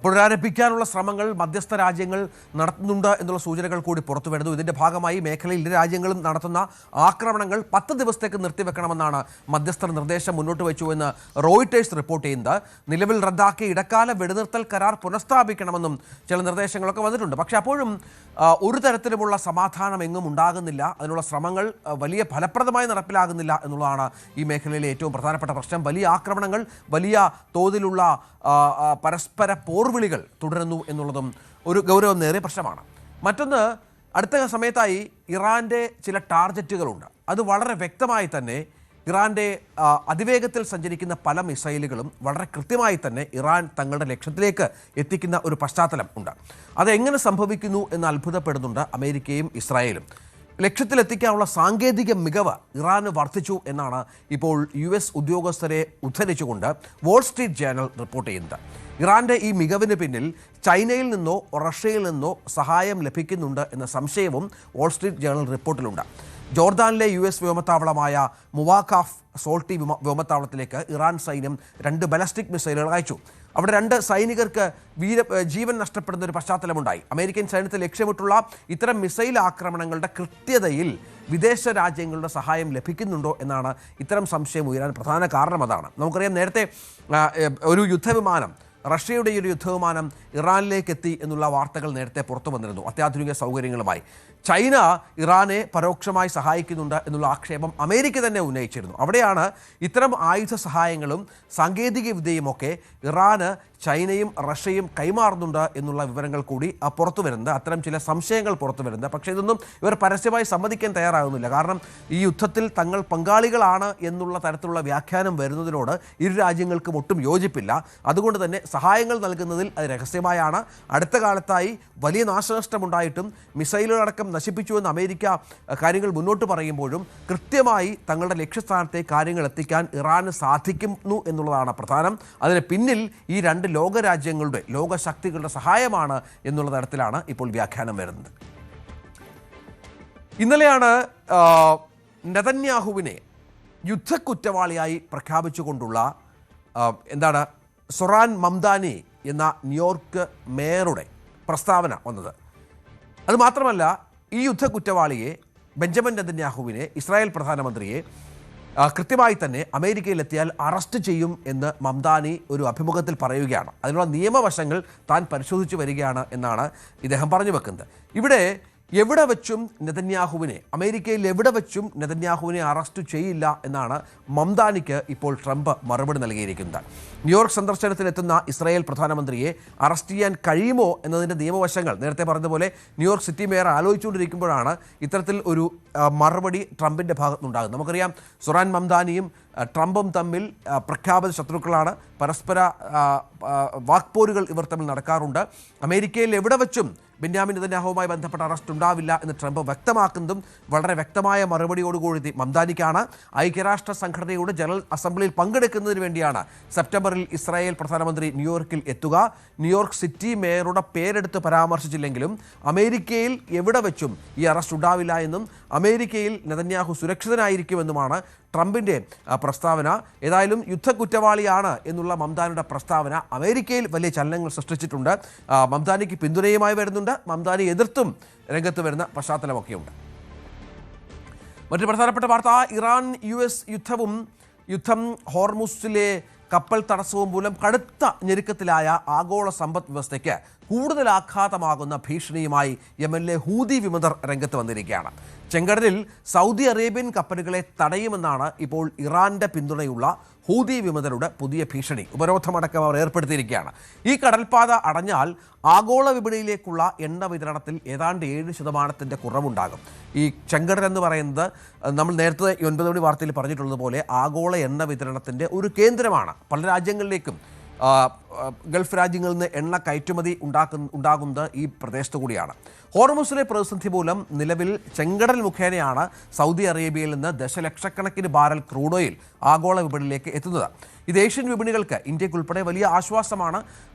പുനരാരംഭിക്കാനുള്ള ശ്രമങ്ങൾ മധ്യസ്ഥ രാജ്യങ്ങൾ നടത്തുന്നുണ്ട് എന്നുള്ള സൂചനകൾ കൂടി പുറത്തു വരുന്നു. ഇതിന്റെ ഭാഗമായി മേഖലയിൽ ഇരു രാജ്യങ്ങളും നടത്തുന്ന ആക്രമണങ്ങൾ 10 ദിവസത്തേക്ക് നിർത്തിവെക്കണമെന്നാണ് മധ്യസ്ഥർ നിർദ്ദേശം മുന്നോട്ട് വെച്ചു എന്ന് റോയിട്ടേഴ്സ് റിപ്പോർട്ട് ചെയ്യുന്നത്. നിലവിൽ റദ്ദാക്കിയ ഇടക്കാല വെടിനിർത്തൽ കരാർ പുനഃസ്ഥാപിക്കണമെന്നും ചില നിർദ്ദേശങ്ങളൊക്കെ വന്നിട്ടുണ്ട്. പക്ഷേ അപ്പോഴും ഒരു തരത്തിലുമുള്ള സമാധാനം എങ്ങും ഉണ്ടാകുന്നില്ല. അതിനുള്ള ശ്രമങ്ങൾ വലിയ ഫലപ്രദമായി നടപ്പിലാകുന്നില്ല എന്നുള്ളതാണ് ഈ മേഖലയിലെ ഏറ്റവും പ്രധാനപ്പെട്ട പ്രശ്നം. വലിയ ആക്രമണങ്ങൾ, വലിയ തോതിലുള്ള പരസ്പര പോർവിളികൾ തുടരുന്നു എന്നുള്ളതും ഒരു ഗൗരവമേറിയ പ്രശ്നമാണ്. മറ്റൊന്ന്, അടുത്ത സമയത്തായി ഇറാൻ്റെ ചില ടാർഗറ്റുകളുണ്ട്. അത് വളരെ വ്യക്തമായി തന്നെ ഇറാൻ്റെ അതിവേഗത്തിൽ സഞ്ചരിക്കുന്ന പല മിസൈലുകളും വളരെ കൃത്യമായി തന്നെ ഇറാൻ തങ്ങളുടെ ലക്ഷ്യത്തിലേക്ക് എത്തിക്കുന്ന ഒരു പശ്ചാത്തലം ഉണ്ട്. അതെങ്ങനെ സംഭവിക്കുന്നു എന്ന് അത്ഭുതപ്പെടുന്നുണ്ട് അമേരിക്കയും ഇസ്രായേലും. ലക്ഷ്യത്തിലെത്തിക്കാനുള്ള സാങ്കേതിക മികവ് ഇറാന് വർദ്ധിച്ചു എന്നാണ് ഇപ്പോൾ US ഉദ്യോഗസ്ഥരെ ഉദ്ധരിച്ചുകൊണ്ട് വാൾ സ്ട്രീറ്റ് ജേർണൽ റിപ്പോർട്ട് ചെയ്യുന്നത്. ഇറാൻ്റെ ഈ മികവിന് പിന്നിൽ ചൈനയിൽ നിന്നോ റഷ്യയിൽ നിന്നോ സഹായം ലഭിക്കുന്നുണ്ട് എന്ന സംശയവും വാൾ സ്ട്രീറ്റ് ജേർണൽ റിപ്പോർട്ടിലുണ്ട്. ജോർദാനിലെ US വ്യോമത്താവളമായ മുവാഖാഫ് സോൾട്ടി വ്യോമത്താവളത്തിലേക്ക് ഇറാൻ സൈന്യം 2 ബലസ്റ്റിക് മിസൈലുകൾ അയച്ചു. അവിടെ 2 സൈനികർക്ക് ജീവൻ നഷ്ടപ്പെടുന്ന ഒരു പശ്ചാത്തലമുണ്ടായി. അമേരിക്കൻ സൈന്യത്തെ ലക്ഷ്യമിട്ടുള്ള ഇത്തരം മിസൈൽ ആക്രമണങ്ങളുടെ കൃത്യതയിൽ വിദേശ രാജ്യങ്ങളുടെ സഹായം ലഭിക്കുന്നുണ്ടോ എന്നാണ് ഇത്തരം സംശയം ഉയരാൻ പ്രധാന കാരണം. അതാണ് നമുക്കറിയാം, നേരത്തെ ഒരു യുദ്ധവിമാനം, റഷ്യയുടെ ഒരു യുദ്ധവിമാനം ഇറാനിലേക്ക് എത്തി എന്നുള്ള വാർത്തകൾ നേരത്തെ പുറത്തു വന്നിരുന്നു, അത്യാധുനിക സൗകര്യങ്ങളുമായി. ചൈന ഇറാനെ പരോക്ഷമായി സഹായിക്കുന്നുണ്ട് എന്നുള്ള ആക്ഷേപം അമേരിക്ക തന്നെ ഉന്നയിച്ചിരുന്നു. അവിടെയാണ് ഇത്തരം ആയുധ സഹായങ്ങളും സാങ്കേതിക വിദ്യയുമൊക്കെ ഇറാന് ചൈനയും റഷ്യയും കൈമാറുന്നുണ്ട് എന്നുള്ള വിവരങ്ങൾ കൂടി പുറത്തു വരുന്നത്, അത്തരം ചില സംശയങ്ങൾ പുറത്തു വരുന്നത്. പക്ഷേ ഇതൊന്നും ഇവർ പരസ്യമായി സമ്മതിക്കാൻ തയ്യാറാകുന്നില്ല. കാരണം ഈ യുദ്ധത്തിൽ തങ്ങൾ പങ്കാളികളാണ് എന്നുള്ള തരത്തിലുള്ള വ്യാഖ്യാനം വരുന്നതിനോട് ഇരു രാജ്യങ്ങൾക്കും ഒട്ടും യോജിപ്പില്ല. അതുകൊണ്ട് തന്നെ സഹായങ്ങൾ നൽകുന്നതിൽ അത് രഹസ്യമായാണ്. അടുത്ത കാലത്തായി വലിയ നാശനഷ്ടമുണ്ടായിട്ടും മിസൈലുകളടക്കം നശിപ്പിച്ചുവെന്ന് അമേരിക്ക കാര്യങ്ങൾ മുന്നോട്ട് പറയുമ്പോഴും കൃത്യമായി തങ്ങളുടെ ലക്ഷ്യസ്ഥാനത്തേക്ക് കാര്യങ്ങൾ എത്തിക്കാൻ ഇറാന് സാധിക്കുന്നു എന്നുള്ളതാണ് പ്രധാനം. അതിന് പിന്നിൽ ഈ രണ്ട് ലോകരാജ്യങ്ങളുടെ ലോകശക്തികളുടെ സഹായമാണ് എന്നുള്ള തരത്തിലാണ് ഇപ്പോൾ വ്യാഖ്യാനം വരുന്നത്. ഇന്നലെയാണ് നെതന്യാഹുവിനെ യുദ്ധക്കുറ്റവാളിയായി പ്രഖ്യാപിച്ചുകൊണ്ടുള്ള സൊറാൻ മംദാനി എന്ന ന്യൂയോർക്ക് മേയറുടെ പ്രസ്താവന വന്നത്. അതുമാത്രമല്ല, ഈ യുദ്ധക്കുറ്റവാളിയെ ബെഞ്ചമിൻ നെതന്യാഹുവിനെ, ഇസ്രായേൽ പ്രധാനമന്ത്രിയെ കൃത്യമായി തന്നെ അമേരിക്കയിലെത്തിയാൽ അറസ്റ്റ് ചെയ്യും എന്ന് മംദാനി ഒരു അഭിമുഖത്തിൽ പറയുകയാണ്. അതിനുള്ള നിയമവശങ്ങൾ താൻ പരിശോധിച്ചു വരികയാണ് എന്നാണ് ഇദ്ദേഹം പറഞ്ഞു വെക്കുന്നത്. ഇവിടെ എവിടെ വെച്ചും നെതന്യാഹുവിനെ, അമേരിക്കയിൽ എവിടെ വെച്ചും നെതന്യാഹുവിനെ അറസ്റ്റ് ചെയ്യില്ല എന്നാണ് മംദാനിക്ക് ഇപ്പോൾ ട്രംപ് മറുപടി നൽകിയിരിക്കുന്നത്. ന്യൂയോർക്ക് സന്ദർശനത്തിനെത്തുന്ന ഇസ്രായേൽ പ്രധാനമന്ത്രിയെ അറസ്റ്റ് ചെയ്യാൻ കഴിയുമോ എന്നതിൻ്റെ നിയമവശങ്ങൾ നേരത്തെ പറഞ്ഞതുപോലെ ന്യൂയോർക്ക് സിറ്റി മേയർ ആലോചിച്ചുകൊണ്ടിരിക്കുമ്പോഴാണ് ഇത്തരത്തിൽ ഒരു മറുപടി ട്രംപിൻ്റെ ഭാഗത്തുനിന്നുണ്ടാകുന്നത്. നമുക്കറിയാം, സൊറാൻ മംദാനിയും ട്രംപും തമ്മിൽ പ്രഖ്യാപിത ശത്രുക്കളാണ്. പരസ്പര വാക്പോരുകൾ ഇവർ തമ്മിൽ നടക്കാറുണ്ട്. അമേരിക്കയിൽ എവിടെ വെച്ചും ബെന്യാമിൻ നെതന്യാഹുവുമായി ബന്ധപ്പെട്ട അറസ്റ്റ് ഉണ്ടാവില്ല എന്ന് ട്രംപ് വ്യക്തമാക്കുന്നതും വളരെ വ്യക്തമായ മറുപടിയോടുകൂടി മംദാനിക്കാണ്. ഐക്യരാഷ്ട്ര സംഘടനയുടെ ജനറൽ അസംബ്ലിയിൽ പങ്കെടുക്കുന്നതിന് വേണ്ടിയാണ് സെപ്റ്റംബറിൽ ഇസ്രായേൽ പ്രധാനമന്ത്രി ന്യൂയോർക്കിൽ എത്തുക. ന്യൂയോർക്ക് സിറ്റി മേയറുടെ പേരെടുത്ത് പരാമർശിച്ചില്ലെങ്കിലും അമേരിക്കയിൽ എവിടെ വെച്ചും ഈ അറസ്റ്റ് ഉണ്ടാവില്ല എന്നും അമേരിക്കയിൽ നെതന്യാഹു സുരക്ഷിതനായിരിക്കുമെന്നുമാണ് ട്രംപിൻ്റെ പ്രസ്താവന. ഏതായാലും യുദ്ധക്കുറ്റവാളിയാണ് എന്നുള്ള മംദാനിയുടെ പ്രസ്താവന അമേരിക്കയിൽ വലിയ ചലനങ്ങൾ സൃഷ്ടിച്ചിട്ടുണ്ട്. മംദാനിക്ക് പിന്തുണയുമായി വരുന്നുണ്ട്, മംദാനി എതിർത്തും രംഗത്ത് വരുന്ന പശ്ചാത്തലമൊക്കെയുണ്ട്. മറ്റൊരു പ്രധാനപ്പെട്ട വാർത്ത, ഇറാൻ US യുദ്ധം ഹോർമുസിലെ കപ്പൽ തടസ്സവും മൂലം കടുത്ത ഞെരുക്കത്തിലായ ആഗോള സമ്പദ് വ്യവസ്ഥയ്ക്ക് കൂടുതൽ ആഘാതമാകുന്ന ഭീഷണിയുമായി യമനിലെ ഹൂതി വിമതർ രംഗത്ത് വന്നിരിക്കുകയാണ്. ചെങ്കടലിൽ സൗദി അറേബ്യൻ കപ്പലുകളെ തടയുമെന്നാണ് ഇപ്പോൾ ഇറാന്റെ പിന്തുണയുള്ള ഹൂതി വിമതരുടെ പുതിയ ഭീഷണി. ഉപരോധമടക്കം അവർ ഏർപ്പെടുത്തിയിരിക്കുകയാണ്. ഈ കടൽപ്പാത അടഞ്ഞാൽ ആഗോള വിപണിയിലേക്കുള്ള എണ്ണ വിതരണത്തിൽ ഏതാണ്ട് 7% കുറവുണ്ടാകും. ഈ ചെങ്കടൽ എന്ന് പറയുന്നത് നമ്മൾ നേരത്തെ 9 മണി വാർത്തയിൽ പറഞ്ഞിട്ടുള്ളതുപോലെ ആഗോള എണ്ണ വിതരണത്തിൻ്റെ ഒരു കേന്ദ്രമാണ്. പല രാജ്യങ്ങളിലേക്കും ഗൾഫ് രാജ്യങ്ങളിൽ നിന്ന് എണ്ണ കയറ്റുമതി ഉണ്ടാകുന്നത് ഈ പ്രദേശത്തു കൂടിയാണ്. ഹോർമുസിലെ പ്രതിസന്ധി മൂലം നിലവിൽ ചെങ്കടൽ മുഖേനയാണ് സൗദി അറേബ്യയിൽ നിന്ന് ദശലക്ഷക്കണക്കിന് ബാരൽ ക്രൂഡ് ഓയിൽ ആഗോള വിപണിയിലേക്ക് എത്തുന്നത്. ഇത് ഏഷ്യൻ വിപണികൾക്ക് ഇന്ത്യക്കുൾപ്പെടെ വലിയ ആശ്വാസമാണ്.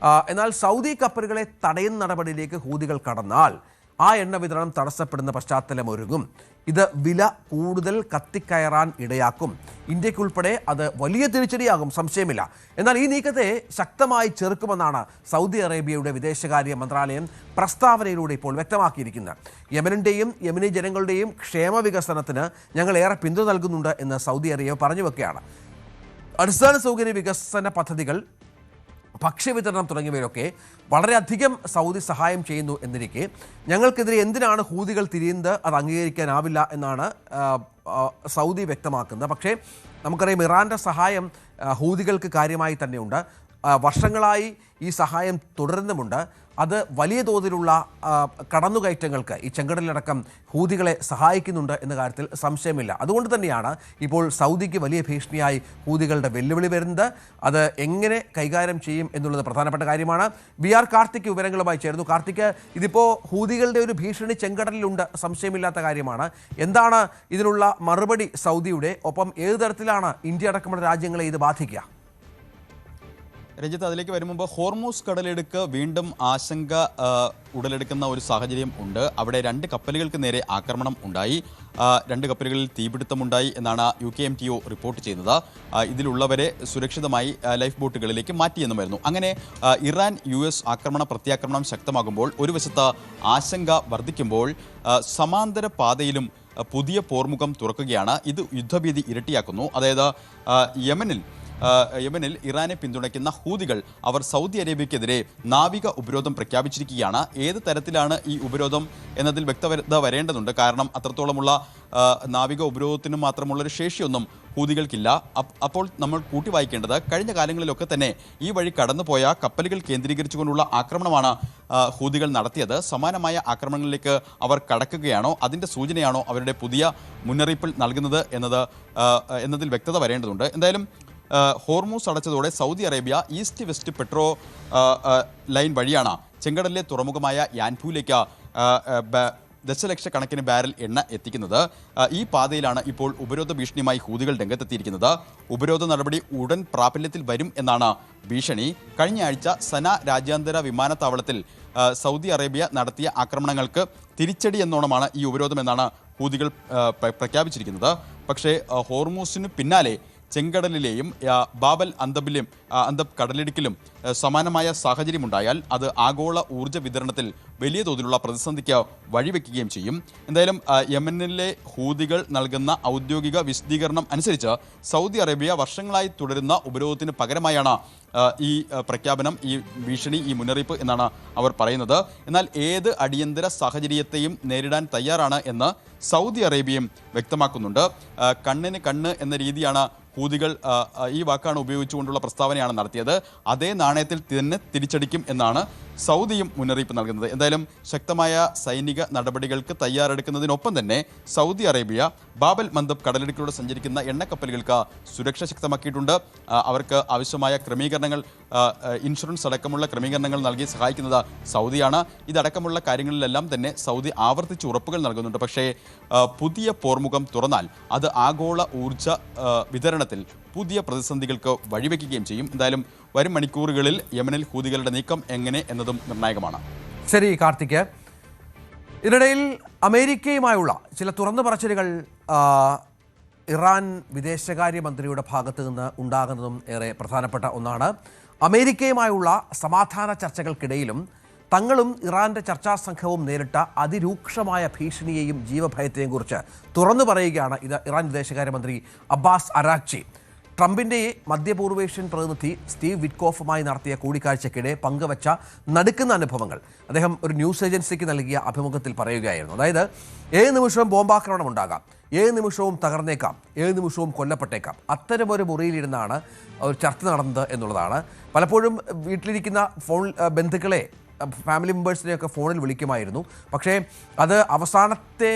എന്നാൽ സൗദി കപ്പലുകളെ തടയുന്ന നടപടിയിലേക്ക് ഹൂതികൾ കടന്നാൽ ആ എണ്ണ വിതരണം തടസ്സപ്പെടുന്ന പശ്ചാത്തലം ഒരുങ്ങും. ഇത് വില കൂടുതൽ കത്തിക്കയറാൻ ഇടയാക്കും. ഇന്ത്യക്കുൾപ്പെടെ അത് വലിയ തിരിച്ചടിയാകും, സംശയമില്ല. എന്നാൽ ഈ നീക്കത്തെ ശക്തമായി ചെറുക്കുമെന്നാണ് സൗദി അറേബ്യയുടെ വിദേശകാര്യ മന്ത്രാലയം പ്രസ്താവനയിലൂടെ ഇപ്പോൾ വ്യക്തമാക്കിയിരിക്കുന്നത്. യമനിൻ്റെയും യമനി ജനങ്ങളുടെയും ക്ഷേമ വികസനത്തിന് ഞങ്ങൾ ഏറെ പിന്തുണ നൽകുന്നുണ്ട് എന്ന് സൗദി അറേബ്യ പറഞ്ഞു വെക്കുകയാണ്. അടിസ്ഥാന സൗകര്യ വികസന പദ്ധതികൾ, ഭക്ഷ്യവിതരണം തുടങ്ങിയവയൊക്കെ വളരെയധികം സൗദി സഹായം ചെയ്യുന്നു എന്നിരിക്കെ ഞങ്ങൾക്കെതിരെ എന്തിനാണ് ഹൂതികൾ തിരിയുന്നത്, അത് അംഗീകരിക്കാനാവില്ല എന്നാണ് സൗദി വ്യക്തമാക്കുന്നത്. പക്ഷേ നമുക്കറിയാം, ഇറാൻ്റെ സഹായം ഹൂതികൾക്ക് കാര്യമായി തന്നെയുണ്ട്. വർഷങ്ങളായി ഈ സഹായം തുടരുന്നുമുണ്ട്. അത് വലിയ തോതിലുള്ള കടന്നുകയറ്റങ്ങൾക്ക് ഈ ചെങ്കടലിലടക്കം ഹൂതികളെ സഹായിക്കുന്നുണ്ട് എന്ന കാര്യത്തിൽ സംശയമില്ല. അതുകൊണ്ട് തന്നെയാണ് ഇപ്പോൾ സൗദിക്ക് വലിയ ഭീഷണിയായി ഹൂതികളുടെ വെല്ലുവിളി വരുന്നത്. അത് എങ്ങനെ കൈകാര്യം ചെയ്യും എന്നുള്ളത് പ്രധാനപ്പെട്ട കാര്യമാണ്. VR കാർത്തിക് വിവരങ്ങളുമായി ചേർന്നു. കാർത്തിക്, ഇതിപ്പോൾ ഹൂതികളുടെ ഒരു ഭീഷണി ചെങ്കടലിലുണ്ട്, സംശയമില്ലാത്ത കാര്യമാണ്. എന്താണ് ഇതിനുള്ള മറുപടി സൗദിയുടെ? ഒപ്പം ഏത് തരത്തിലാണ് ഇന്ത്യ അടക്കമുള്ള രാജ്യങ്ങളെ ഇത് ബാധിക്കുക? രഞ്ജിത്ത്, അതിലേക്ക് വരും മുമ്പ് ഹോർമൂസ് കടലിടുക്ക് വീണ്ടും ആശങ്ക ഉടലെടുക്കുന്ന ഒരു സാഹചര്യം ഉണ്ട്. അവിടെ 2 കപ്പലുകൾക്ക് നേരെ ആക്രമണം ഉണ്ടായി. 2 കപ്പലുകളിൽ തീപിടുത്തമുണ്ടായി എന്നാണ് UKMTO റിപ്പോർട്ട് ചെയ്യുന്നത്. ഇതിലുള്ളവരെ സുരക്ഷിതമായി ലൈഫ് ബോട്ടുകളിലേക്ക് മാറ്റിയെന്നുമായിരുന്നു. അങ്ങനെ ഇറാൻ US പ്രത്യാക്രമണം ശക്തമാകുമ്പോൾ ഒരു വശത്ത് ആശങ്ക വർദ്ധിക്കുമ്പോൾ സമാന്തര പാതയിലും പുതിയ പോർമുഖം തുറക്കുകയാണ്. ഇത് യുദ്ധഭീതി ഇരട്ടിയാക്കുന്നു. അതായത് യമനിൽ യമനിൽ ഇറാനെ പിന്തുണയ്ക്കുന്ന ഹൂതികൾ അവർ സൗദി അറേബ്യക്കെതിരെ നാവിക ഉപരോധം പ്രഖ്യാപിച്ചിരിക്കുകയാണ്. ഏത് തരത്തിലാണ് ഈ ഉപരോധം എന്നതിൽ വ്യക്തത വരേണ്ടതുണ്ട്. കാരണം അത്രത്തോളമുള്ള നാവിക ഉപരോധത്തിന് മാത്രമുള്ളൊരു ശേഷിയൊന്നും ഹൂതികൾക്കില്ല. അപ്പോൾ നമ്മൾ കൂട്ടി വായിക്കേണ്ടത് കഴിഞ്ഞ കാലങ്ങളിലൊക്കെ തന്നെ ഈ വഴി കടന്നുപോയ കപ്പലുകൾ കേന്ദ്രീകരിച്ചുകൊണ്ടുള്ള ആക്രമണമാണ് ഹൂതികൾ നടത്തിയത്. സമാനമായ ആക്രമണങ്ങളിലേക്ക് അവർ കടക്കുകയാണോ, അതിൻ്റെ സൂചനയാണോ അവരുടെ പുതിയ മുന്നറിയിപ്പിൽ നൽകുന്നത് എന്നതിൽ വ്യക്തത വരേണ്ടതുണ്ട്. എന്തായാലും ഹോർമൂസ് അടച്ചതോടെ Saudi Arabia east west petro line വഴിയാണ് ചെങ്കടലിലെ തുറമുഖമായ യാൻഫൂലേക്ക് ദശലക്ഷക്കണക്കിന് ബാരൽ എണ്ണ എത്തിക്കുന്നത്. ഈ പാതയിലാണ് ഇപ്പോൾ ഉപരോധ ഭീഷണിയുമായി ഹൂതികൾ രംഗത്തെത്തിയിരിക്കുന്നത്. ഉപരോധ നടപടി ഉടൻ പ്രാബല്യത്തിൽ വരും എന്നാണ് ഭീഷണി. കഴിഞ്ഞ ആഴ്ച സന രാജ്യാന്തര വിമാനത്താവളത്തിൽ സൗദി അറേബ്യ നടത്തിയ ആക്രമണങ്ങൾക്ക് തിരിച്ചടി എന്നോണമാണ് ഈ ഉപരോധം എന്നാണ് ഹൂതികൾ പ്രഖ്യാപിച്ചിരിക്കുന്നത്. പക്ഷേ ഹോർമൂസിന് പിന്നാലെ ചെങ്കടലിലെയും ബാബൽ അന്തബ് കടലിടുക്കിലും സമാനമായ സാഹചര്യമുണ്ടായാൽ അത് ആഗോള ഊർജ്ജ വിതരണത്തിൽ വലിയ തോതിലുള്ള പ്രതിസന്ധിക്ക് വഴിവെക്കുകയും ചെയ്യും. എന്തായാലും യമനിലെ ഹൂതികൾ നൽകുന്ന ഔദ്യോഗിക വിശദീകരണം അനുസരിച്ച് സൗദി അറേബ്യ വർഷങ്ങളായി തുടരുന്ന ഉപരോധത്തിന് പകരമായാണ് ഈ പ്രഖ്യാപനം, ഈ ഭീഷണി, ഈ മുന്നറിയിപ്പ് എന്നാണ് അവർ പറയുന്നത്. എന്നാൽ ഏത് അടിയന്തര സാഹചര്യത്തെയും നേരിടാൻ തയ്യാറാണ് എന്ന് സൗദി അറേബ്യയും വ്യക്തമാക്കുന്നുണ്ട്. കണ്ണിന് കണ്ണ് എന്ന രീതിയാണ് ഹൂതികൾ ഈ വാക്കാണ് ഉപയോഗിച്ചുകൊണ്ടുള്ള പ്രസ്താവനയാണ് നടത്തിയത്. അതേ നാണയത്തിൽ തന്നെ തിരിച്ചടിക്കും എന്നാണ് സൗദിയും മുന്നറിയിപ്പ് നൽകുന്നത്. എന്തായാലും ശക്തമായ സൈനിക നടപടികൾക്ക് തയ്യാറെടുക്കുന്നതിനൊപ്പം തന്നെ സൗദി അറേബ്യ ബാബൽ മന്ദബ് കടലിടുക്കിലൂടെ സഞ്ചരിക്കുന്ന എണ്ണക്കപ്പലുകൾക്ക് സുരക്ഷ ശക്തമാക്കിയിട്ടുണ്ട്. അവർക്ക് ആവശ്യമായ ക്രമീകരണങ്ങൾ, ഇൻഷുറൻസ് അടക്കമുള്ള ക്രമീകരണങ്ങൾ നൽകി സഹായിക്കുന്നത് സൗദിയാണ്. ഇതടക്കമുള്ള കാര്യങ്ങളിലെല്ലാം തന്നെ സൗദി ആവർത്തിച്ച് ഉറപ്പുകൾ നൽകുന്നുണ്ട്. പക്ഷേ പുതിയ പോർമുഖം തുറന്നാൽ അത് ആഗോള ഊർജ്ജ വിതരണത്തിൽ പുതിയ പ്രതിസന്ധികൾക്ക് വഴിവെക്കുകയും ചെയ്യും. എന്തായാലും വരും മണിക്കൂറുകളിൽ യമനിൽ ഹൂതികളുടെ നീക്കം എങ്ങനെ എന്നതും നിർണായകമാണ്. ശരി കാർത്തിക്. ഇതിനിടയിൽ അമേരിക്കയുമായുള്ള ചില തുറന്നു പറച്ചിലുകൾ ഇറാൻ വിദേശകാര്യമന്ത്രിയുടെ ഭാഗത്ത് നിന്ന് ഉണ്ടാകുന്നതും ഏറെ പ്രധാനപ്പെട്ട ഒന്നാണ്. അമേരിക്കയുമായുള്ള സമാധാന ചർച്ചകൾക്കിടയിലും തങ്ങളും ഇറാന്റെ ചർച്ചാ സംഘവും നേരിട്ട അതിരൂക്ഷമായ ഭീഷണിയെയും ജീവഭയത്തെയും കുറിച്ച് തുറന്നു പറയുകയാണ് ഇറാൻ വിദേശകാര്യമന്ത്രി അബ്ബാസ് അരാക്ചി. ട്രംപിൻ്റെ മധ്യപൂർവേഷ്യൻ പ്രതിനിധി സ്റ്റീവ് വിറ്റ്കോഫുമായി നടത്തിയ കൂടിക്കാഴ്ചയ്ക്കിടെ പങ്കുവച്ച നടുക്കുന്ന അനുഭവങ്ങൾ അദ്ദേഹം ഒരു ന്യൂസ് ഏജൻസിക്ക് നൽകിയ അഭിമുഖത്തിൽ പറയുകയായിരുന്നു. അതായത് ഏത് നിമിഷവും ബോംബാക്രമണം ഉണ്ടാകാം, ഏത് നിമിഷവും തകർന്നേക്കാം, ഏത് നിമിഷവും കൊല്ലപ്പെട്ടേക്കാം. അത്തരമൊരു മുറിയിലിരുന്നാണ് ഒരു ചർച്ച നടന്നത് എന്നുള്ളതാണ്. പലപ്പോഴും വീട്ടിലിരിക്കുന്ന ഫോൺ ബന്ധുക്കളെ, ഫാമിലി മെമ്പേഴ്സിനെയൊക്കെ ഫോണിൽ വിളിക്കുമായിരുന്നു. പക്ഷേ അത് അവസാനത്തെ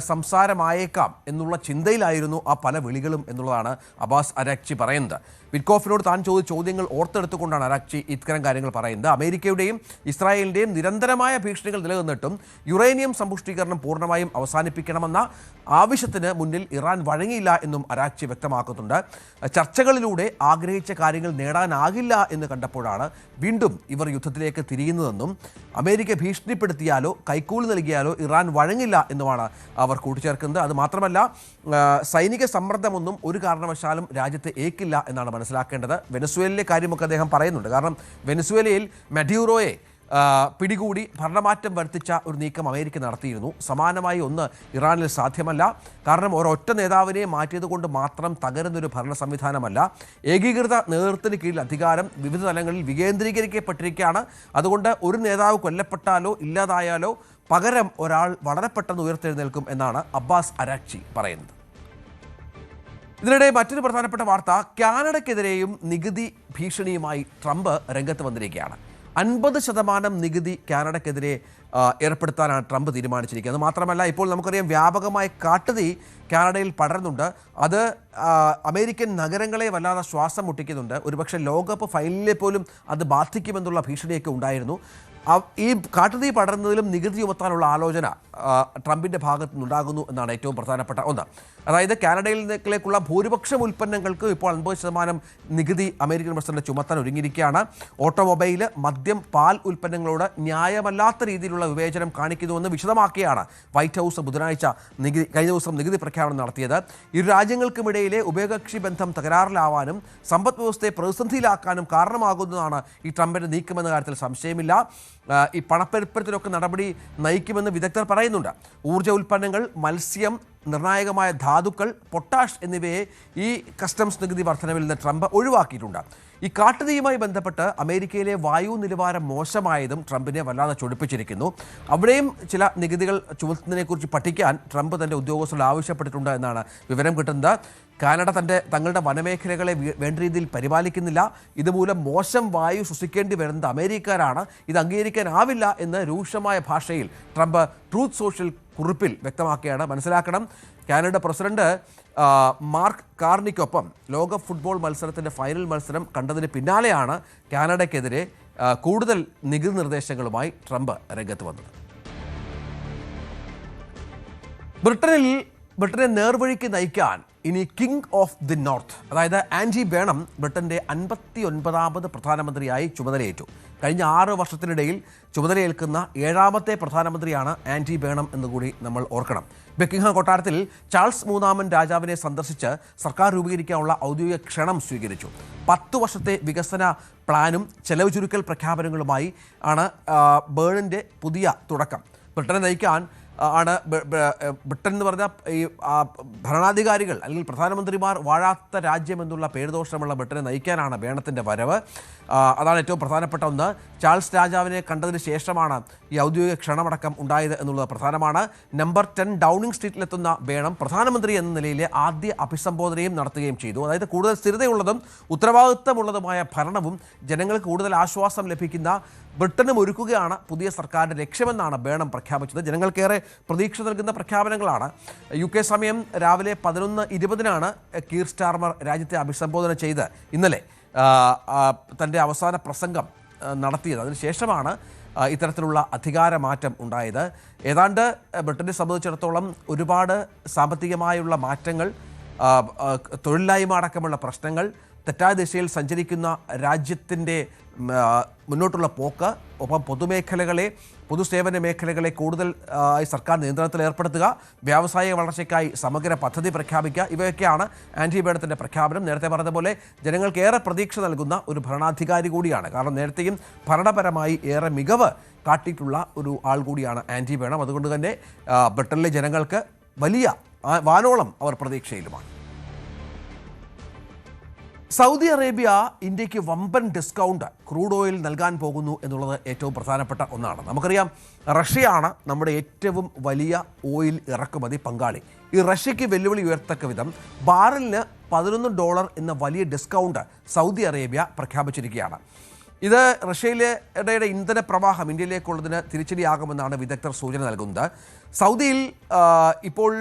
സംസാരമായേക്കാം എന്നുള്ള ചിന്തയിലായിരുന്നു ആ പല വിളികളും എന്നുള്ളതാണ് അബ്ബാസ് അരാക്ചി പറയുന്നത്. വിറ്റ്കോഫിനോട് താൻ ചോദിച്ച ചോദ്യങ്ങൾ ഓർത്തെടുത്തുകൊണ്ടാണ് അരാക്ചി ഇത്തരം കാര്യങ്ങൾ പറയുന്നത്. അമേരിക്കയുടെയും ഇസ്രായേലിൻ്റെയും നിരന്തരമായ ഭീഷണികൾ നിലനിന്നിട്ടും യുറേനിയം സമ്പുഷ്ടീകരണം പൂർണ്ണമായും അവസാനിപ്പിക്കണമെന്ന ആവശ്യത്തിന് മുന്നിൽ ഇറാൻ വഴങ്ങിയില്ല എന്നും അരാക്ചി വ്യക്തമാക്കുന്നുണ്ട്. ചർച്ചകളിലൂടെ ആഗ്രഹിച്ച കാര്യങ്ങൾ നേടാനാകില്ല എന്ന് കണ്ടപ്പോഴാണ് വീണ്ടും ഇവർ യുദ്ധത്തിലേക്ക് തിരിയുന്നതെന്നും അമേരിക്ക ഭീഷണിപ്പെടുത്തിയാലോ കൈക്കൂലി നൽകിയാലോ ഇറാൻ വഴങ്ങില്ല എന്നുമാണ് അവർ കൂട്ടിച്ചേർക്കുന്നത്. അത് മാത്രമല്ല, സൈനിക സമ്മർദ്ദമൊന്നും ഒരു കാരണവശാലും രാജ്യത്തെ ഏക്കില്ല എന്നാണ് മനസ്സിലാക്കേണ്ടത്. വെനസ്വേലയിലെ കാര്യമൊക്കെ അദ്ദേഹം പറയുന്നുണ്ട്. കാരണം വെനസ്വേലയിൽ മഡ്യൂറോയെ പിടികൂടി ഭരണമാറ്റം വരുത്തിച്ച ഒരു നീക്കം അമേരിക്ക നടത്തിയിരുന്നു. സമാനമായി ഒന്ന് ഇറാനിൽ സാധ്യമല്ല. കാരണം ഒരൊറ്റ നേതാവിനെ മാറ്റിയത് കൊണ്ട് മാത്രം തകരുന്നൊരു ഭരണ സംവിധാനമല്ല. ഏകീകൃത നേതൃത്വത്തിന് കീഴിൽ അധികാരം വിവിധ തലങ്ങളിൽ വികേന്ദ്രീകരിക്കപ്പെട്ടിരിക്കുകയാണ്. അതുകൊണ്ട് ഒരു നേതാവ് കൊല്ലപ്പെട്ടാലോ ഇല്ലാതായാലോ പകരം ഒരാൾ വളരെ പെട്ടെന്ന് ഉയർത്തെഴുന്നേൽക്കും എന്നാണ് അബ്ബാസ് അരാക്ചി പറയുന്നത്. ഇതിനിടെ മറ്റൊരു പ്രധാനപ്പെട്ട വാർത്ത, കാനഡയ്ക്കെതിരെയും നികുതി ഭീഷണിയുമായി ട്രംപ് രംഗത്ത് വന്നിരിക്കുകയാണ്. 50% നികുതി കാനഡയ്ക്കെതിരെ ഏർപ്പെടുത്താനാണ് ട്രംപ് തീരുമാനിച്ചിരിക്കുന്നത്. മാത്രമല്ല, ഇപ്പോൾ നമുക്കറിയാം വ്യാപകമായ കാട്ടുതീ കാനഡയിൽ പടരുന്നുണ്ട്. അത് അമേരിക്കൻ നഗരങ്ങളെ വല്ലാതെ ശ്വാസം മുട്ടിക്കുന്നുണ്ട്. ഒരുപക്ഷെ ലോകകപ്പ് ഫൈനലിനെ പോലും അത് ബാധിക്കുമെന്നുള്ള ഭീഷണിയൊക്കെ ഉണ്ടായിരുന്നു. ഈ കാട്ടുതീ പടരുന്നതിലും നികുതി ചുമത്താനുള്ള ആലോചന ട്രംപിൻ്റെ ഭാഗത്തു നിന്നുണ്ടാകുന്നു എന്നാണ് ഏറ്റവും പ്രധാനപ്പെട്ട ഒന്ന്. അതായത് കാനഡയിലേക്കുള്ള ഭൂരിപക്ഷം ഉൽപ്പന്നങ്ങൾക്ക് ഇപ്പോൾ 50% നികുതി അമേരിക്കൻ പ്രസിഡന്റ് ചുമത്താൻ ഒരുങ്ങിയിരിക്കുകയാണ്. ഓട്ടോമൊബൈൽ, മദ്യം, പാൽ ഉൽപ്പന്നങ്ങളോട് ന്യായമല്ലാത്ത രീതിയിലുള്ള വിവേചനം കാണിക്കുന്നുവെന്ന് വിശദമാക്കിയാണ് വൈറ്റ് ഹൗസ് ബുധനാഴ്ച കഴിഞ്ഞ ദിവസം നികുതി പ്രഖ്യാപനം നടത്തിയത്. ഇരു രാജ്യങ്ങൾക്കുമിടയിലെ ഉഭയകക്ഷി ബന്ധം തകരാറിലാവാനും സമ്പദ് വ്യവസ്ഥയെ പ്രതിസന്ധിയിലാക്കാനും കാരണമാകുന്നതാണ് ഈ ട്രംപിൻ്റെ നീക്കമെന്ന കാര്യത്തിൽ സംശയമില്ല. ഈ പണപ്പെരുപ്പത്തിലൊക്കെ നടപടി നയിക്കുമെന്ന് വിദഗ്ധർ പറയുന്നുണ്ട്. ഊർജ്ജ ഉൽപ്പന്നങ്ങൾ, മത്സ്യം, നിർണായകമായ ധാതുക്കൾ, പൊട്ടാഷ് എന്നിവയെ ഈ കസ്റ്റംസ് നികുതി വർധനവിൽ നിന്ന് ട്രംപ് ഒഴിവാക്കിയിട്ടുണ്ട്. ഈ കാട്ടുതീയുമായി ബന്ധപ്പെട്ട് അമേരിക്കയിലെ വായു നിലവാരം മോശമായതും ട്രംപിനെ വല്ലാതെ ചൊടിപ്പിച്ചിരിക്കുന്നു. അവിടെയും ചില നികുതികൾ ചുമത്തുന്നതിനെക്കുറിച്ച് പഠിക്കാൻ ട്രംപ് തൻ്റെ ഉദ്യോഗസ്ഥരോട് ആവശ്യപ്പെട്ടിട്ടുണ്ട് എന്നാണ് വിവരം കിട്ടുന്നത്. കാനഡ തങ്ങളുടെ വനമേഖലകളെ വേണ്ട രീതിയിൽ പരിപാലിക്കുന്നില്ല. ഇതുമൂലം മോശം വായു ശ്വസിക്കേണ്ടി വരുന്നത് അമേരിക്കക്കാരാണ്. ഇത് അംഗീകരിക്കാനാവില്ല എന്ന് രൂക്ഷമായ ഭാഷയിൽ ട്രംപ് ട്രൂത്ത് സോഷ്യൽ കുറിപ്പിൽ വ്യക്തമാക്കുകയാണ്. മനസ്സിലാക്കണം, കാനഡ പ്രസിഡന്റ് മാർക്ക് കാർണിക്കൊപ്പം ലോക ഫുട്ബോൾ മത്സരത്തിൻ്റെ ഫൈനൽ മത്സരം കണ്ടതിന് പിന്നാലെയാണ് കാനഡയ്ക്കെതിരെ കൂടുതൽ നികുതി നിർദ്ദേശങ്ങളുമായി ട്രംപ് രംഗത്ത് വന്നത്. ബ്രിട്ടനെ നേർവഴിക്ക് നയിക്കാൻ ഇനി കിങ് ഓഫ് ദി നോർത്ത്, അതായത് ആൻഡി ബേണം ബ്രിട്ടൻ്റെ 59ാമത് പ്രധാനമന്ത്രിയായി ചുമതലയേറ്റു. കഴിഞ്ഞ 6 വർഷത്തിനിടയിൽ ചുമതലയേൽക്കുന്ന 7ാമത്തെ പ്രധാനമന്ത്രിയാണ് ആൻഡി ബേണം എന്നുകൂടി നമ്മൾ ഓർക്കണം. ബക്കിംഗ്ഹാം കൊട്ടാരത്തിൽ ചാൾസ് മൂന്നാമൻ രാജാവിനെ സന്ദർശിച്ച് സർക്കാർ രൂപീകരിക്കാനുള്ള ഔദ്യോഗിക ക്ഷണം സ്വീകരിച്ചു. 10 വർഷത്തെ വികസന പ്ലാനും ചെലവ് ചുരുക്കൽ പ്രഖ്യാപനങ്ങളുമായി ആണ് ബേണിൻ്റെ പുതിയ തുടക്കം. ബ്രിട്ടനെ നയിക്കാൻ ആണ് ബ്രിട്ടൻ എന്ന് പറഞ്ഞാൽ ഈ ഭരണാധികാരികൾ അല്ലെങ്കിൽ പ്രധാനമന്ത്രിമാർ വാഴാത്ത രാജ്യം എന്നുള്ള പേരുദോഷമുള്ള ബ്രിട്ടനെ നയിക്കാനാണ് ബേണത്തിൻ്റെ വരവ്. അതാണ് ഏറ്റവും പ്രധാനപ്പെട്ട ഒന്ന്. ചാൾസ് രാജാവിനെ കണ്ടതിന് ശേഷമാണ് ഈ ഔദ്യോഗിക ക്ഷണമടക്കം ഉണ്ടായത് എന്നുള്ളത് പ്രധാനമാണ്. നമ്പർ 10 ഡൗണിംഗ് സ്ട്രീറ്റിലെത്തുന്ന ബേണം പ്രധാനമന്ത്രി എന്ന നിലയിലെ ആദ്യ അഭിസംബോധനയും നടത്തുകയും ചെയ്തു. അതായത് കൂടുതൽ സ്ഥിരതയുള്ളതും ഉത്തരവാദിത്തമുള്ളതുമായ ഭരണവും ജനങ്ങൾക്ക് കൂടുതൽ ആശ്വാസം ലഭിക്കുന്ന ബ്രിട്ടനും ഒരുക്കുകയാണ് പുതിയ സർക്കാരിൻ്റെ ലക്ഷ്യമെന്നാണ് ബേണം പ്രഖ്യാപിച്ചത്. ജനങ്ങൾക്കേറെ പ്രതീക്ഷ നൽകുന്ന പ്രഖ്യാപനങ്ങളാണ്. UK സമയം രാവിലെ 11:20 കീർ സ്റ്റാർമർ രാജ്യത്തെ അഭിസംബോധന ചെയ്ത് ഇന്നലെ തൻ്റെ അവസാന പ്രസംഗം നടത്തിയത്. അതിനുശേഷമാണ് ഇത്തരത്തിലുള്ള അധികാരമാറ്റം ഉണ്ടായത്. ഏതാണ്ട് ബ്രിട്ടനെ സംബന്ധിച്ചിടത്തോളം ഒരുപാട് സാമ്പത്തികമായുള്ള മാറ്റങ്ങൾ, തൊഴിലില്ലായ്മ അടക്കമുള്ള പ്രശ്നങ്ങൾ, തെറ്റായ ദിശയിൽ സഞ്ചരിക്കുന്ന രാജ്യത്തിൻ്റെ മുന്നോട്ടുള്ള പോക്ക്, ഒപ്പം പൊതുസേവന മേഖലകളെ കൂടുതൽ സർക്കാർ നിയന്ത്രണത്തിൽ ഏർപ്പെടുത്തുക, വ്യാവസായിക വളർച്ചയ്ക്കായി സമഗ്ര പദ്ധതി പ്രഖ്യാപിക്കുക, ഇവയൊക്കെയാണ് ആൻഡി ബേണത്തിൻ്റെ പ്രഖ്യാപനം. നേരത്തെ പറഞ്ഞതുപോലെ ജനങ്ങൾക്കേറെ പ്രതീക്ഷ നൽകുന്ന ഒരു ഭരണാധികാരി കൂടിയാണ്. കാരണം നേരത്തെയും ഭരണപരമായി ഏറെ മികവ് കാട്ടിയിട്ടുള്ള ഒരു ആൾ കൂടിയാണ് ആൻഡി ബേണം. അതുകൊണ്ട് തന്നെ ബ്രിട്ടനിലെ ജനങ്ങൾക്ക് വലിയ വാനോളം അവർ പ്രതീക്ഷയിലുമാണ്. സൗദി അറേബ്യ ഇന്ത്യക്ക് വമ്പൻ ഡിസ്കൗണ്ട് ക്രൂഡ് ഓയിൽ നൽകാൻ പോകുന്നു എന്നുള്ളത് ഏറ്റവും പ്രധാനപ്പെട്ട ഒന്നാണ്. നമുക്കറിയാം, റഷ്യയാണ് നമ്മുടെ ഏറ്റവും വലിയ ഓയിൽ ഇറക്കുമതി പങ്കാളി. ഈ റഷ്യയ്ക്ക് വെല്ലുവിളി ഉയർത്തക്ക വിധം ബാരലിന് $11 എന്ന വലിയ ഡിസ്കൗണ്ട് സൗദി അറേബ്യ പ്രഖ്യാപിച്ചിരിക്കുകയാണ്. ഇത് റഷ്യയുടെ ഇന്ധന പ്രവാഹം ഇന്ത്യയിലേക്കുള്ളതിന് തിരിച്ചടിയാകുമെന്നാണ് വിദഗ്ധർ സൂചന നൽകുന്നത്. സൗദിയിൽ ഇപ്പോൾ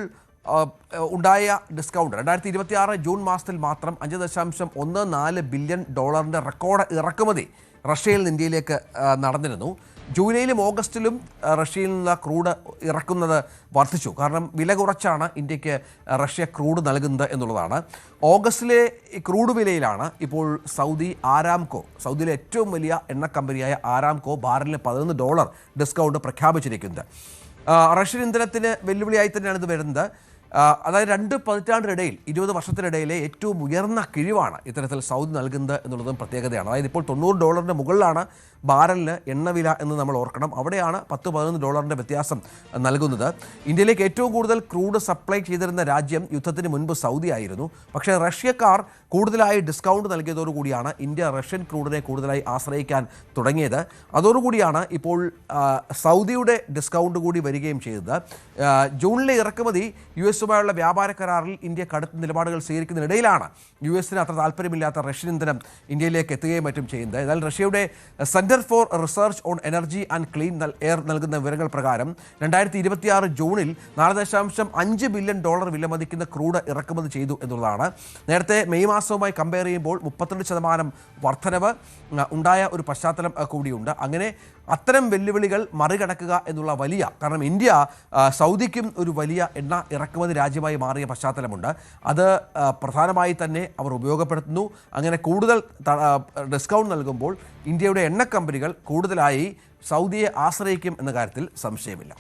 ഉണ്ടായ ഡിസ്കൗണ്ട് 2026 ജൂൺ മാസത്തിൽ മാത്രം $5.14 ബില്യൺ റെക്കോർഡ് ഇറക്കുമതി റഷ്യയിൽ നിന്ന് ഇന്ത്യയിലേക്ക് നടന്നിരുന്നു. ജൂലൈയിലും ഓഗസ്റ്റിലും റഷ്യയിൽ നിന്ന് ക്രൂഡ് ഇറക്കുന്നത് വർദ്ധിച്ചു. കാരണം വില കുറച്ചാണ് ഇന്ത്യക്ക് റഷ്യ ക്രൂഡ് നൽകുന്നത് എന്നുള്ളതാണ്. ഓഗസ്റ്റിലെ ക്രൂഡ് വിലയിലാണ് ഇപ്പോൾ സൗദിയിലെ ഏറ്റവും വലിയ എണ്ണ കമ്പനിയായ ആരാംകോ ബാരലിന് $11 ഡിസ്കൗണ്ട് പ്രഖ്യാപിച്ചിരിക്കുന്നത്. റഷ്യൻ ഇന്ധനത്തിന് വെല്ലുവിളിയായി തന്നെയാണ് ഇത് വരുന്നത്. അതായത് 2 പതിറ്റാണ്ടിനിടയിൽ 20 വർഷത്തിനിടയിലെ ഏറ്റവും ഉയർന്ന കിഴിവാണ് ഇത്തരത്തിൽ സൗദി നൽകുന്നത് എന്നുള്ളതും പ്രത്യേകതയാണ്. അതായത് ഇപ്പോൾ $90 മുകളിലാണ് ബാരലിന് എണ്ണവില എന്ന് നമ്മൾ ഓർക്കണം. അവിടെയാണ് $10-11 വ്യത്യാസം നൽകുന്നത്. ഇന്ത്യയിലേക്ക് ഏറ്റവും കൂടുതൽ ക്രൂഡ് സപ്ലൈ ചെയ്തിരുന്ന രാജ്യം യുദ്ധത്തിന് മുൻപ് സൗദി ആയിരുന്നു. പക്ഷേ റഷ്യക്കാർ കൂടുതലായി ഡിസ്കൗണ്ട് നൽകിയതോടുകൂടിയാണ് ഇന്ത്യ റഷ്യൻ ക്രൂഡിനെ കൂടുതലായി ആശ്രയിക്കാൻ തുടങ്ങിയത്. അതോടുകൂടിയാണ് ഇപ്പോൾ സൗദിയുടെ ഡിസ്കൗണ്ട് കൂടി വരികയും ചെയ്തത്. ജൂണിലെ ഇറക്കുമതി US-ഉമായുള്ള വ്യാപാര കരാറിൽ ഇന്ത്യ കടുത്ത നിലപാടുകൾ സ്വീകരിക്കുന്നതിനിടയിലാണ് US-ന് അത്ര താല്പര്യമില്ലാത്ത റഷ്യൻ ഇന്ധനം ഇന്ത്യയിലേക്ക് എത്തുകയും മറ്റും ചെയ്യുന്നത്. എന്നാൽ റഷ്യയുടെ centre for research on energy and clean air നൽകുന്ന വിവരങ്ങൾ പ്രകാരം 2026 ജൂണിൽ $4.5 ബില്യൺ വിലമതിക്കുന്ന ക്രൂഡ് ഇറക്കുമതി ചെയ്തു എന്നുള്ളതാണ്. നേരത്തെ മെയ് മാസവുമായി കമ്പയർ ചെയ്യുമ്പോൾ 32% വർധനവ് ഉണ്ടായ ഒരു പശ്ചാത്തലം കൂടിയുണ്ട്. അങ്ങനെ അത്തരം വെല്ലുവിളികൾ മറികടക്കുക എന്നുള്ള കാരണം ഇന്ത്യ സൗദിക്കും ഒരു വലിയ എണ്ണ ഇറക്കുമതി രാജ്യമായി മാറിയ പശ്ചാത്തലമുണ്ട്. അത് പ്രധാനമായി തന്നെ അവർ ഉപയോഗപ്പെടുത്തുന്നു. അങ്ങനെ കൂടുതൽ ഡിസ്കൗണ്ട് നൽകുമ്പോൾ ഇന്ത്യയുടെ എണ്ണ കമ്പനികൾ കൂടുതലായി സൗദിയെ ആശ്രയിക്കും എന്ന കാര്യത്തിൽ സംശയമില്ല.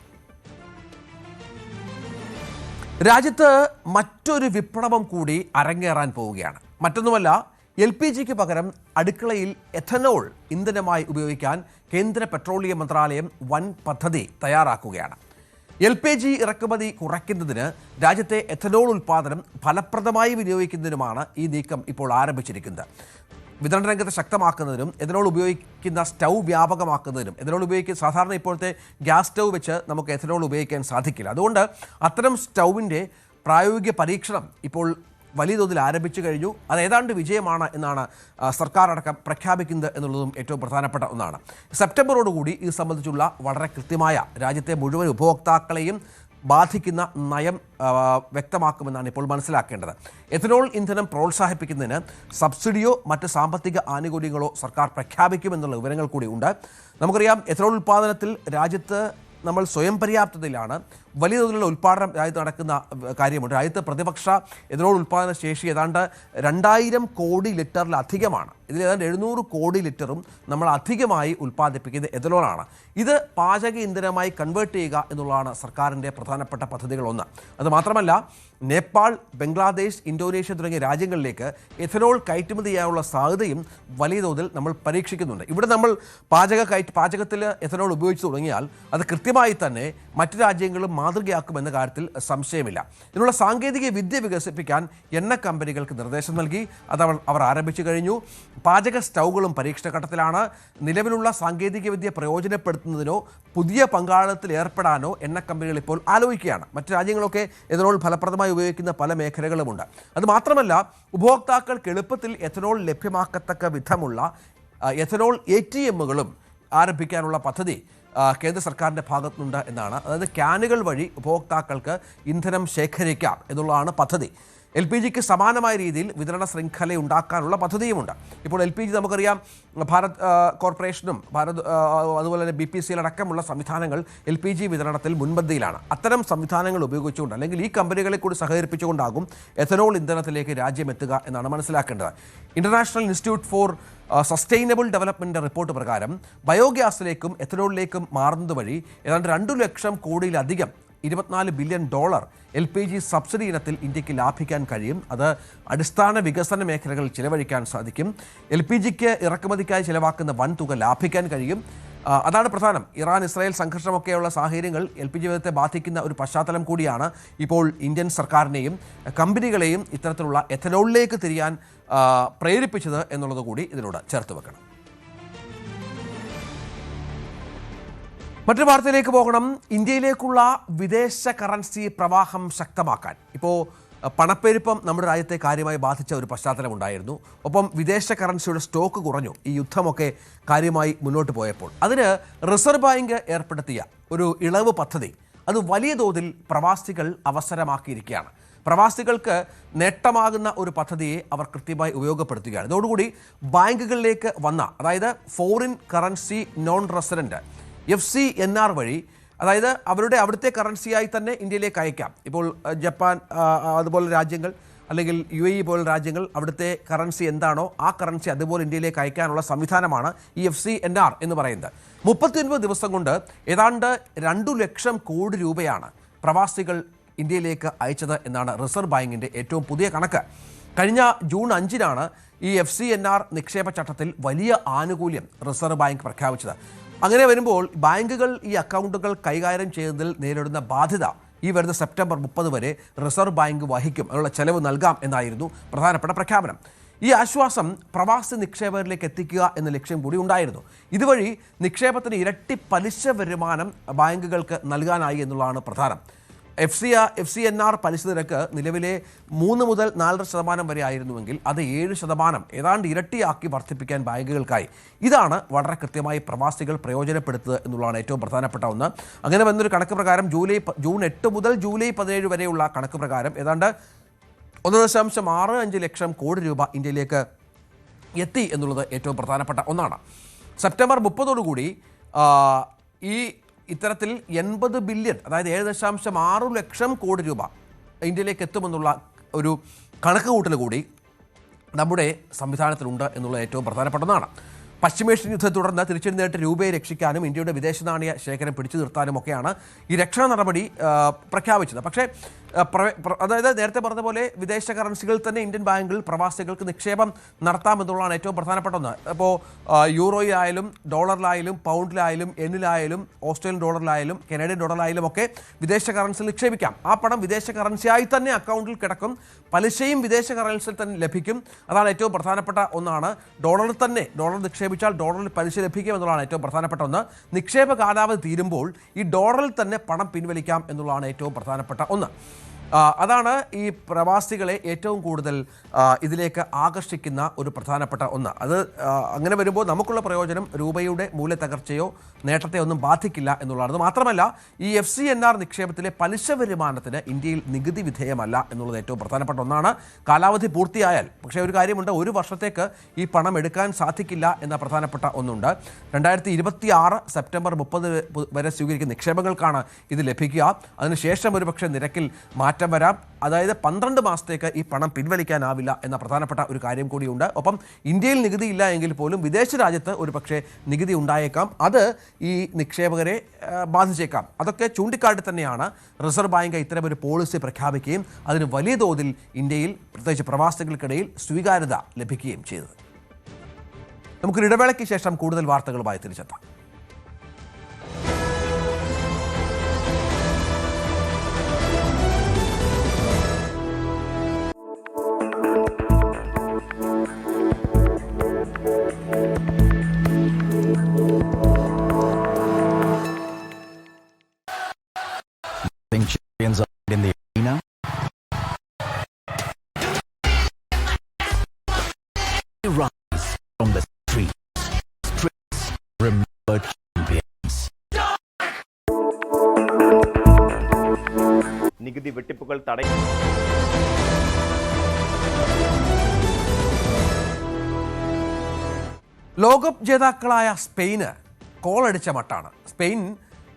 രാജ്യത്ത് മറ്റൊരു വിപ്ലവം കൂടി അരങ്ങേറാൻ പോവുകയാണ്. മറ്റൊന്നുമല്ല, LPGക്ക് പകരം അടുക്കളയിൽ എഥനോൾ ഇന്ധനമായി ഉപയോഗിക്കാൻ കേന്ദ്ര പെട്രോളിയം മന്ത്രാലയം വൻ പദ്ധതി തയ്യാറാക്കുകയാണ്. LPG ഇറക്കുമതി കുറയ്ക്കുന്നതിന് രാജ്യത്തെ എഥനോൾ ഉൽപ്പാദനം ഫലപ്രദമായി വിനിയോഗിക്കുന്നതിനുമാണ് ഈ നീക്കം ഇപ്പോൾ ആരംഭിച്ചിരിക്കുന്നത്. വിതരണ രംഗത്തെ ശക്തമാക്കുന്നതിനും എഥനോൾ ഉപയോഗിക്കുന്ന സ്റ്റൗ വ്യാപകമാക്കുന്നതിനും എഥനോൾ ഉപയോഗിക്കുന്ന സാധാരണ ഇപ്പോഴത്തെ ഗ്യാസ് സ്റ്റൗ വെച്ച് നമുക്ക് എഥനോൾ ഉപയോഗിക്കാൻ സാധിക്കില്ല. അതുകൊണ്ട് അത്തരം സ്റ്റൗവിൻ്റെ പ്രായോഗിക പരീക്ഷണം ഇപ്പോൾ വലിയ തോതിൽ ആരംഭിച്ചു കഴിഞ്ഞു. അത് ഏതാണ്ട് വിജയമാണ് എന്നാണ് സർക്കാർ അടക്കം പ്രഖ്യാപിക്കുന്നത് എന്നുള്ളതും ഏറ്റവും പ്രധാനപ്പെട്ട ഒന്നാണ്. സെപ്റ്റംബറോടുകൂടി ഇത് സംബന്ധിച്ചുള്ള വളരെ കൃത്യമായ രാജ്യത്തെ മുഴുവൻ ഉപഭോക്താക്കളെയും ബാധിക്കുന്ന നയം വ്യക്തമാക്കുമെന്നാണ് ഇപ്പോൾ മനസ്സിലാക്കേണ്ടത്. എഥനോൾ ഇന്ധനം പ്രോത്സാഹിപ്പിക്കുന്നതിന് സബ്സിഡിയോ മറ്റ് സാമ്പത്തിക ആനുകൂല്യങ്ങളോ സർക്കാർ പ്രഖ്യാപിക്കുമെന്നുള്ള വിവരങ്ങൾ കൂടി ഉണ്ട്. നമുക്കറിയാം, എഥനോൾ ഉൽപ്പാദനത്തിൽ രാജ്യത്ത് നമ്മൾ സ്വയം പര്യാപ്തതയിലാണ്. വലിയ തോതിലുള്ള ഉൽപ്പാദനം രാജ്യത്ത് നടക്കുന്ന കാര്യമുണ്ട്. രാജ്യത്ത് പ്രതിപക്ഷ എഥനോൾ ഉൽപ്പാദന ശേഷി ഏതാണ്ട് 2000 കോടി ലിറ്ററിലധികമാണ്. ഇതിൽ ഏതാണ്ട് 700 കോടി ലിറ്ററും നമ്മൾ അധികമായി ഉൽപ്പാദിപ്പിക്കുന്നത് എഥനോളാണ്. ഇത് പാചക ഇന്ധനമായി കൺവേർട്ട് ചെയ്യുക എന്നുള്ളതാണ് സർക്കാരിൻ്റെ പ്രധാനപ്പെട്ട പദ്ധതികളൊന്ന്. അതുമാത്രമല്ല, നേപ്പാൾ, ബംഗ്ലാദേശ്, ഇന്തോനേഷ്യ തുടങ്ങിയ രാജ്യങ്ങളിലേക്ക് എഥനോൾ കയറ്റുമതി ചെയ്യാനുള്ള സാധ്യതയും വലിയ തോതിൽ നമ്മൾ പരീക്ഷിക്കുന്നുണ്ട്. ഇവിടെ നമ്മൾ പാചകത്തിൽ എഥനോൾ ഉപയോഗിച്ച് തുടങ്ങിയാൽ അത് കൃത്യമായി തന്നെ മറ്റു രാജ്യങ്ങളും മാതൃകയാക്കുമെന്ന കാര്യത്തിൽ സംശയമില്ല. ഇതിനുള്ള സാങ്കേതിക വിദ്യ വികസിപ്പിക്കാൻ എണ്ണ കമ്പനികൾക്ക് നിർദ്ദേശം നൽകി. അത് അവർ ആരംഭിച്ചു കഴിഞ്ഞു. പാചക സ്റ്റൗകളും പരീക്ഷണ ഘട്ടത്തിലാണ്. നിലവിലുള്ള സാങ്കേതിക വിദ്യ പ്രയോജനപ്പെടുത്തുന്നതിനോ പുതിയ പങ്കാളിത്തത്തിൽ ഏർപ്പെടാനോ എണ്ണ കമ്പനികൾ ഇപ്പോൾ ആലോചിക്കുകയാണ്. മറ്റു രാജ്യങ്ങളൊക്കെ എഥനോൾ ഫലപ്രദമായി ഉപയോഗിക്കുന്ന പല മേഖലകളുമുണ്ട്. അതുമാത്രമല്ല, ഉപഭോക്താക്കൾക്ക് എളുപ്പത്തിൽ എഥനോൾ ലഭ്യമാക്കത്തക്ക വിധമുള്ള എഥനോൾ ATMകളും ആരംഭിക്കാനുള്ള പദ്ധതി കേന്ദ്ര സർക്കാരിൻ്റെ ഭാഗത്തുനിന്നുണ്ട് എന്നാണ്. അതായത് ക്യാനുകൾ വഴി ഉപഭോക്താക്കൾക്ക് ഇന്ധനം ശേഖരിക്കാം എന്നുള്ളതാണ് പദ്ധതി. LPGക്ക് സമാനമായ രീതിയിൽ വിതരണ ശൃംഖല ഉണ്ടാക്കാനുള്ള പദ്ധതിയുമുണ്ട്. ഇപ്പോൾ LPG നമുക്കറിയാം, ഭാരത് കോർപ്പറേഷനും അതുപോലെ തന്നെ BPCL അടക്കമുള്ള സംവിധാനങ്ങൾ LPG വിതരണത്തിൽ മുൻപന്തിയിലാണ്. അത്തരം സംവിധാനങ്ങൾ ഉപയോഗിച്ചുകൊണ്ട് അല്ലെങ്കിൽ ഈ കമ്പനികളെ കൂടി സഹകരിപ്പിച്ചുകൊണ്ടാകും എഥനോൾ ഇന്ധനത്തിലേക്ക് രാജ്യം എത്തുക എന്നാണ് മനസ്സിലാക്കേണ്ടത്. International institute four sustainable development report പ്രകാരം ബയോഗ്യാസിലേക്കും എഥനോളിലേക്കും മാറുന്നത് വഴി ഏതാണ്ട് 2 ലക്ഷം കോടിയിലധികം $24 ബില്യൺ LPG സബ്സിഡി ഇനത്തിൽ ഇന്ത്യക്ക് ലാഭിക്കാൻ കഴിയും. അത് അടിസ്ഥാന വികസന മേഖലകളിൽ ചിലവഴിക്കാൻ സാധിക്കും. LPGക്ക് ഇറക്കുമതിക്കായി ചിലവാക്കുന്ന വൻ തുക ലാഭിക്കാൻ കഴിയും. അതാണ് പ്രധാനം. ഇറാൻ ഇസ്രായേൽ സംഘർഷമൊക്കെയുള്ള സാഹചര്യങ്ങൾ LPG വിതരണത്തെ ബാധിക്കുന്ന ഒരു പശ്ചാത്തലം കൂടിയാണ് ഇപ്പോൾ ഇന്ത്യൻ സർക്കാരിനെയും കമ്പനികളെയും ഇത്തരത്തിലുള്ള എഥനോളിലേക്ക് തിരിയാൻ പ്രേരിപ്പിച്ചത് എന്നുള്ളത് കൂടി ഇതിനോട് ചേർത്ത് വെക്കണം. മറ്റൊരു വാർത്തയിലേക്ക് പോകണം. ഇന്ത്യയിലേക്കുള്ള വിദേശ കറൻസി പ്രവാഹം ശക്തമാക്കാൻ ഇപ്പോൾ പണപ്പെരുപ്പം നമ്മുടെ രാജ്യത്തെ കാര്യമായി ബാധിച്ച ഒരു പശ്ചാത്തലമുണ്ടായിരുന്നു. ഒപ്പം വിദേശ കറൻസിയുടെ സ്റ്റോക്ക് കുറഞ്ഞു. ഈ യുദ്ധമൊക്കെ കാര്യമായി മുന്നോട്ട് പോയപ്പോൾ അതിന് റിസർവ് ബാങ്ക് ഏർപ്പെടുത്തിയ ഒരു ഇളവ് പദ്ധതി അത് വലിയ തോതിൽ പ്രവാസികൾ അവസരമാക്കിയിരിക്കുകയാണ്. പ്രവാസികൾക്ക് നേട്ടമാകുന്ന ഒരു പദ്ധതിയെ അവർ കൃത്യമായി ഉപയോഗപ്പെടുത്തുകയാണ്. ഇതോടുകൂടി ബാങ്കുകളിലേക്ക് വന്ന, അതായത് foreign currency non resident FCNR വഴി, അതായത് അവിടുത്തെ കറൻസിയായി തന്നെ ഇന്ത്യയിലേക്ക് അയക്കാം. ഇപ്പോൾ ജപ്പാൻ അതുപോലെ രാജ്യങ്ങൾ അല്ലെങ്കിൽ UAE പോലുള്ള രാജ്യങ്ങൾ അവിടുത്തെ കറൻസി എന്താണോ ആ കറൻസി അതുപോലെ ഇന്ത്യയിലേക്ക് അയക്കാനുള്ള സംവിധാനമാണ് ഈ FCNR എന്ന് പറയുന്നത്. 39 ദിവസം കൊണ്ട് ഏതാണ്ട് 2 ലക്ഷം കോടി രൂപയാണ് പ്രവാസികൾ ഇന്ത്യയിലേക്ക് അയച്ചത് എന്നാണ് റിസർവ് ബാങ്കിൻ്റെ ഏറ്റവും പുതിയ കണക്ക്. കഴിഞ്ഞ ജൂൺ 5-നാണ് ഈ FCNR നിക്ഷേപ ചട്ടത്തിൽ വലിയ ആനുകൂല്യം റിസർവ് ബാങ്ക് പ്രഖ്യാപിച്ചത്. അങ്ങനെ വരുമ്പോൾ ബാങ്കുകൾ ഈ അക്കൗണ്ടുകൾ കൈകാര്യം ചെയ്യുന്നതിൽ നേരിടുന്ന ബാധ്യത ഈ വരുന്ന സെപ്റ്റംബർ 30 വരെ റിസർവ് ബാങ്ക് വഹിക്കും. അതിനുള്ള ചെലവ് നൽകാം എന്നായിരുന്നു പ്രധാനപ്പെട്ട പ്രഖ്യാപനം. ഈ ആശ്വാസം പ്രവാസി നിക്ഷേപകരിലേക്ക് എത്തിക്കുക എന്ന ലക്ഷ്യം കൂടി ഉണ്ടായിരുന്നു. ഇതുവഴി നിക്ഷേപത്തിന് ഇരട്ടി പലിശ വരുമാനം ബാങ്കുകൾക്ക് നൽകാനായി എന്നുള്ളതാണ് പ്രധാനം. FCNR പലിശ നിരക്ക് നിലവിലെ 3 മുതൽ 4% വരെ ആയിരുന്നുവെങ്കിൽ അത് 7% ഏതാണ്ട് ഇരട്ടിയാക്കി വർദ്ധിപ്പിക്കാൻ ബാങ്കുകൾക്കായി. ഇതാണ് വളരെ കൃത്യമായി പ്രവാസികൾ പ്രയോജനപ്പെടുത്തുക എന്നുള്ളതാണ് ഏറ്റവും പ്രധാനപ്പെട്ട ഒന്ന്. അങ്ങനെ വന്നൊരു കണക്ക് പ്രകാരം ജൂൺ 8 മുതൽ ജൂലൈ 17 വരെയുള്ള കണക്ക് പ്രകാരം ഏതാണ്ട് 1.65 ലക്ഷം കോടി രൂപ ഇന്ത്യയിലേക്ക് എത്തി എന്നുള്ളത് ഏറ്റവും പ്രധാനപ്പെട്ട ഒന്നാണ്. സെപ്റ്റംബർ 30 ഈ ഇത്തരത്തിൽ 80 ബില്യൺ, അതായത് 7.6 ലക്ഷം കോടി രൂപ ഇന്ത്യയിലേക്ക് എത്തുമെന്നുള്ള ഒരു കണക്ക് കൂട്ടൽ കൂടി നമ്മുടെ സംവിധാനത്തിലുണ്ട് എന്നുള്ളത് ഏറ്റവും പ്രധാനപ്പെട്ട ഒന്നാണ്. പശ്ചിമേഷ്യൻ യുദ്ധത്തെ തുടർന്ന് തിരിച്ചെഴുന്നേറ്റ് രൂപയെ രക്ഷിക്കാനും ഇന്ത്യയുടെ വിദേശ നാണയ ശേഖരം പിടിച്ചു നിർത്താനും ഒക്കെയാണ് ഈ രക്ഷാ നടപടി പ്രഖ്യാപിച്ചത്. പക്ഷേ അതായത് നേരത്തെ പറഞ്ഞ പോലെ വിദേശ കറൻസികളിൽ തന്നെ ഇന്ത്യൻ ബാങ്കുകളിൽ പ്രവാസികൾക്ക് നിക്ഷേപം നടത്താമെന്നുള്ളതാണ് ഏറ്റവും പ്രധാനപ്പെട്ട ഒന്ന്. ഇപ്പോൾ യൂറോയിലായാലും ഡോളറിലായാലും പൗണ്ടിലായാലും എന്നിലായാലും ഓസ്ട്രേലിയൻ ഡോളറിലായാലും കനേഡിയൻ ഡോളറിലായാലും ഒക്കെ വിദേശ കറൻസിയിൽ നിക്ഷേപിക്കാം. ആ പണം വിദേശ കറൻസിയായി തന്നെ അക്കൗണ്ടിൽ കിടക്കും, പലിശയും വിദേശ കറൻസിയിൽ തന്നെ ലഭിക്കും. അതാണ് ഏറ്റവും പ്രധാനപ്പെട്ട ഒന്നാണ്. ഡോളർ നിക്ഷേപിച്ചാൽ ഡോളറിൽ പലിശ ലഭിക്കും എന്നുള്ളതാണ് ഏറ്റവും പ്രധാനപ്പെട്ട ഒന്ന്. നിക്ഷേപ കാലാവധി തീരുമ്പോൾ ഈ ഡോളറിൽ തന്നെ പണം പിൻവലിക്കാം എന്നുള്ളതാണ് ഏറ്റവും പ്രധാനപ്പെട്ട ഒന്ന്. അതാണ് ഈ പ്രവാസികളെ ഏറ്റവും കൂടുതൽ ഇതിലേക്ക് ആകർഷിക്കുന്ന ഒരു പ്രധാനപ്പെട്ട ഒന്ന്. അത് അങ്ങനെ വരുമ്പോൾ നമുക്കുള്ള പ്രയോജനം രൂപയുടെ മൂല്യത്തകർച്ചയോ നേട്ടത്തെ ഒന്നും ബാധിക്കില്ല എന്നുള്ളതാണ്. അത് മാത്രമല്ല, ഈ FCNR നിക്ഷേപത്തിലെ പലിശ വരുമാനത്തിന് ഇന്ത്യയിൽ നികുതി വിധേയമല്ല എന്നുള്ളത് ഏറ്റവും പ്രധാനപ്പെട്ട ഒന്നാണ്. കാലാവധി പൂർത്തിയായാൽ പക്ഷേ ഒരു കാര്യമുണ്ട്, ഒരു വർഷത്തേക്ക് ഈ പണം എടുക്കാൻ സാധിക്കില്ല എന്ന പ്രധാനപ്പെട്ട ഒന്നുണ്ട്. 2026 സെപ്റ്റംബർ 30 വരെ സ്വീകരിക്കുന്ന നിക്ഷേപങ്ങൾക്കാണ് ഇത് ലഭിക്കുക. അതിനുശേഷം ഒരുപക്ഷെ നിരക്കിൽ മാറ്റം വരാം. അതായത് 12 മാസത്തേക്ക് ഈ പണം പിൻവലിക്കാനാവില്ല എന്ന പ്രധാനപ്പെട്ട ഒരു കാര്യം കൂടിയുണ്ട്. ഒപ്പം ഇന്ത്യയിൽ നികുതി ഇല്ല എങ്കിൽ പോലും വിദേശ രാജ്യത്ത് ഒരു പക്ഷേ നികുതി ഉണ്ടായേക്കാം. അത് ഈ നിക്ഷേപകരെ ബാധിച്ചേക്കാം. അതൊക്കെ ചൂണ്ടിക്കാട്ടി തന്നെയാണ് റിസർവ് ബാങ്ക് ഇത്തരമൊരു പോളിസി പ്രഖ്യാപിക്കുകയും അതിന് വലിയ തോതിൽ ഇന്ത്യയിൽ പ്രത്യേകിച്ച് പ്രവാസികൾക്കിടയിൽ സ്വീകാര്യത ലഭിക്കുകയും ചെയ്തത്. നമുക്കൊരു ഇടവേളയ്ക്ക് ശേഷം കൂടുതൽ വാർത്തകളുമായി തിരിച്ചെത്താം. Champions in the arena. Rise from the streets. Remember champions. നികുതി വെട്ടിപ്പുകൾ തടയ ലോകകപ്പ് ജേതാക്കളായ സ്പെയിന് കോളടിച്ച മട്ടാണ്. സ്പെയിൻ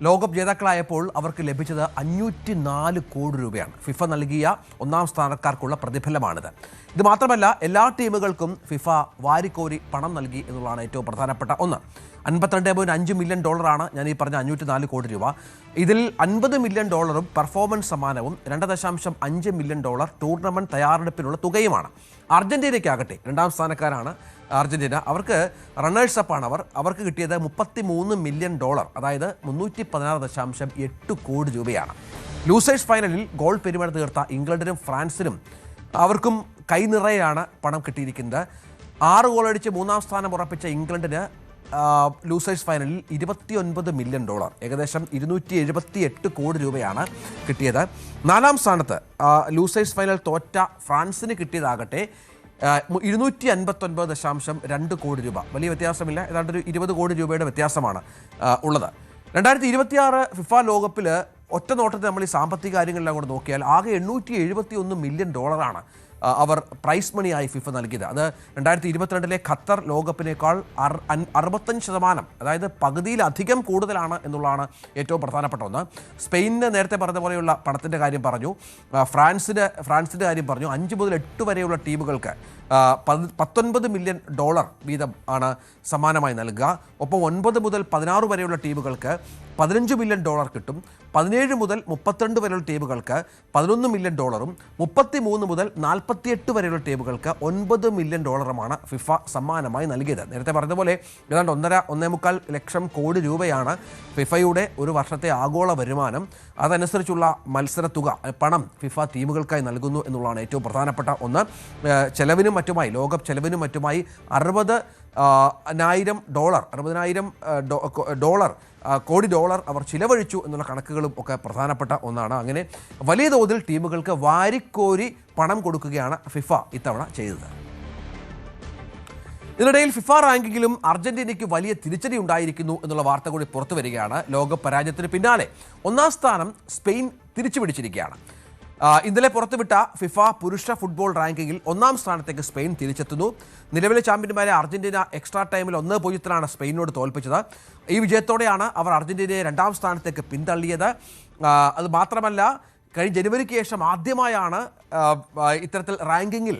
ലോകകപ്പ് ജേതാക്കളായപ്പോൾ അവർക്ക് ലഭിച്ചത് 504 കോടി രൂപയാണ്. ഫിഫ നൽകിയ ഒന്നാം സ്ഥാനക്കാർക്കുള്ള പ്രതിഫലമാണിത്. ഇത് മാത്രമല്ല, എല്ലാ ടീമുകൾക്കും ഫിഫ വാരിക്കോരി പണം നൽകി എന്നുള്ളതാണ് ഏറ്റവും പ്രധാനപ്പെട്ട ഒന്ന്. $52.5 മില്യൺ ഞാൻ ഈ പറഞ്ഞ 504 കോടി രൂപ. ഇതിൽ $50 മില്യൺ പെർഫോമൻസ് സമ്മാനവും $2.5 മില്യൺ ടൂർണമെന്റ് തയ്യാറെടുപ്പിനുള്ള തുകയുമാണ്. അർജന്റീനയ്ക്കാകട്ടെ രണ്ടാം സ്ഥാനക്കാരാണ് അർജന്റീന. അവർക്ക് റണ്ണേഴ്സ് അപ്പാണ് അവർക്ക് കിട്ടിയത് $33 മില്യൺ, അതായത് 316.8 കോടി രൂപയാണ്. ലൂസേഴ്സ് ഫൈനലിൽ ഗോൾ പെരുമഴ തീർത്ത ഇംഗ്ലണ്ടിനും ഫ്രാൻസിനും അവർക്കും കൈനിറയാണ് പണം കിട്ടിയിരിക്കുന്നത്. 6 ഗോളടിച്ച് മൂന്നാം സ്ഥാനം ഉറപ്പിച്ച ഇംഗ്ലണ്ടിന് ലൂസേഴ്സ് ഫൈനലിൽ $29 മില്യൺ, ഏകദേശം 278 കോടി രൂപയാണ് കിട്ടിയത്. നാലാം സ്ഥാനത്ത് ലൂസേഴ്സ് ഫൈനൽ തോറ്റ ഫ്രാൻസിന് കിട്ടിയതാകട്ടെ 259.2 കോടി രൂപ. വലിയ വ്യത്യാസമില്ല, ഏതാണ്ട് ഒരു 20 കോടി രൂപയുടെ വ്യത്യാസമാണ് ഉള്ളത്. 2026 ഫിഫ ലോകകപ്പിൽ ഒറ്റ നോട്ടത്തിൽ നമ്മൾ ഈ സാമ്പത്തിക കാര്യങ്ങളെല്ലാം കൂടെ നോക്കിയാൽ ആകെ $871 മില്യൺ അവർ പ്രൈസ് മണിയായി ഫിഫ നൽകിയത്. അത് 2022 ഖത്തർ ലോകകപ്പിനേക്കാൾ 65%, അതായത് പകുതിയിലധികം കൂടുതലാണ് എന്നുള്ളതാണ് ഏറ്റവും പ്രധാനപ്പെട്ട ഒന്ന്. സ്പെയിനിന് നേരത്തെ പറഞ്ഞ പോലെയുള്ള പണത്തിൻ്റെ കാര്യം പറഞ്ഞു, ഫ്രാൻസിൻ്റെ കാര്യം പറഞ്ഞു. 5 മുതൽ 8 വരെയുള്ള ടീമുകൾക്ക് $19 മില്യൺ വീതം ആണ് സമ്മാനമായി നൽകുക. ഒപ്പം 9 മുതൽ 16 വരെയുള്ള ടീമുകൾക്ക് $15 മില്യൺ കിട്ടും. 17 മുതൽ 32 വരെയുള്ള ടീമുകൾക്ക് $11 മില്യൺ, 33 മുതൽ 48 വരെയുള്ള ടീമുകൾക്ക് $9 മില്യൺ ഫിഫ സമ്മാനമായി നൽകിയത്. നേരത്തെ പറഞ്ഞതുപോലെ ഏതാണ്ട് 1.5 ലക്ഷം കോടി രൂപയാണ് ഫിഫയുടെ ഒരു വർഷത്തെ ആഗോള വരുമാനം. അതനുസരിച്ചുള്ള മത്സര തുക പണം ഫിഫ ടീമുകൾക്കായി നൽകുന്നു എന്നുള്ളതാണ് ഏറ്റവും പ്രധാനപ്പെട്ട ഒന്ന്. ചെലവിനും മറ്റുമായി, ലോകകപ്പ് ചെലവിനും മറ്റുമായി $60,000 കോടി അവർ ചിലവഴിച്ചു എന്നുള്ള കണക്കുകളും ഒക്കെ പ്രധാനപ്പെട്ട ഒന്നാണ്. അങ്ങനെ വലിയ തോതിൽ ടീമുകൾക്ക് വാരിക്കോരി പണം കൊടുക്കുകയാണ് ഫിഫ ഇത്തവണ ചെയ്തത്. ഇതിനിടയിൽ ഫിഫ റാങ്കിങ്ങിലും അർജന്റീനയ്ക്ക് വലിയ തിരിച്ചടി ഉണ്ടായിരിക്കുന്നു എന്നുള്ള വാർത്ത കൂടി പുറത്തു വരികയാണ്. ലോകകപ്പ് പരാജയത്തിന് പിന്നാലെ ഒന്നാം സ്ഥാനം സ്പെയിൻ തിരിച്ചു പിടിച്ചിരിക്കുകയാണ്. ഇന്നലെ പുറത്തുവിട്ട ഫിഫ പുരുഷ ഫുട്ബോൾ റാങ്കിങ്ങിൽ ഒന്നാം സ്ഥാനത്തേക്ക് സ്പെയിൻ തിരിച്ചെത്തുന്നു. നിലവിലെ ചാമ്പ്യന്മാരെ അർജന്റീന എക്സ്ട്രാ ടൈമിൽ 1-0 സ്പെയിനോട് തോൽപ്പിച്ചത്. ഈ വിജയത്തോടെയാണ് അവർ അർജന്റീനയെ രണ്ടാം സ്ഥാനത്തേക്ക് പിന്തള്ളിയത്. അത് മാത്രമല്ല, കഴിഞ്ഞ ജനുവരിക്ക് ശേഷം ആദ്യമായാണ് ഇത്തരത്തിൽ റാങ്കിങ്ങിൽ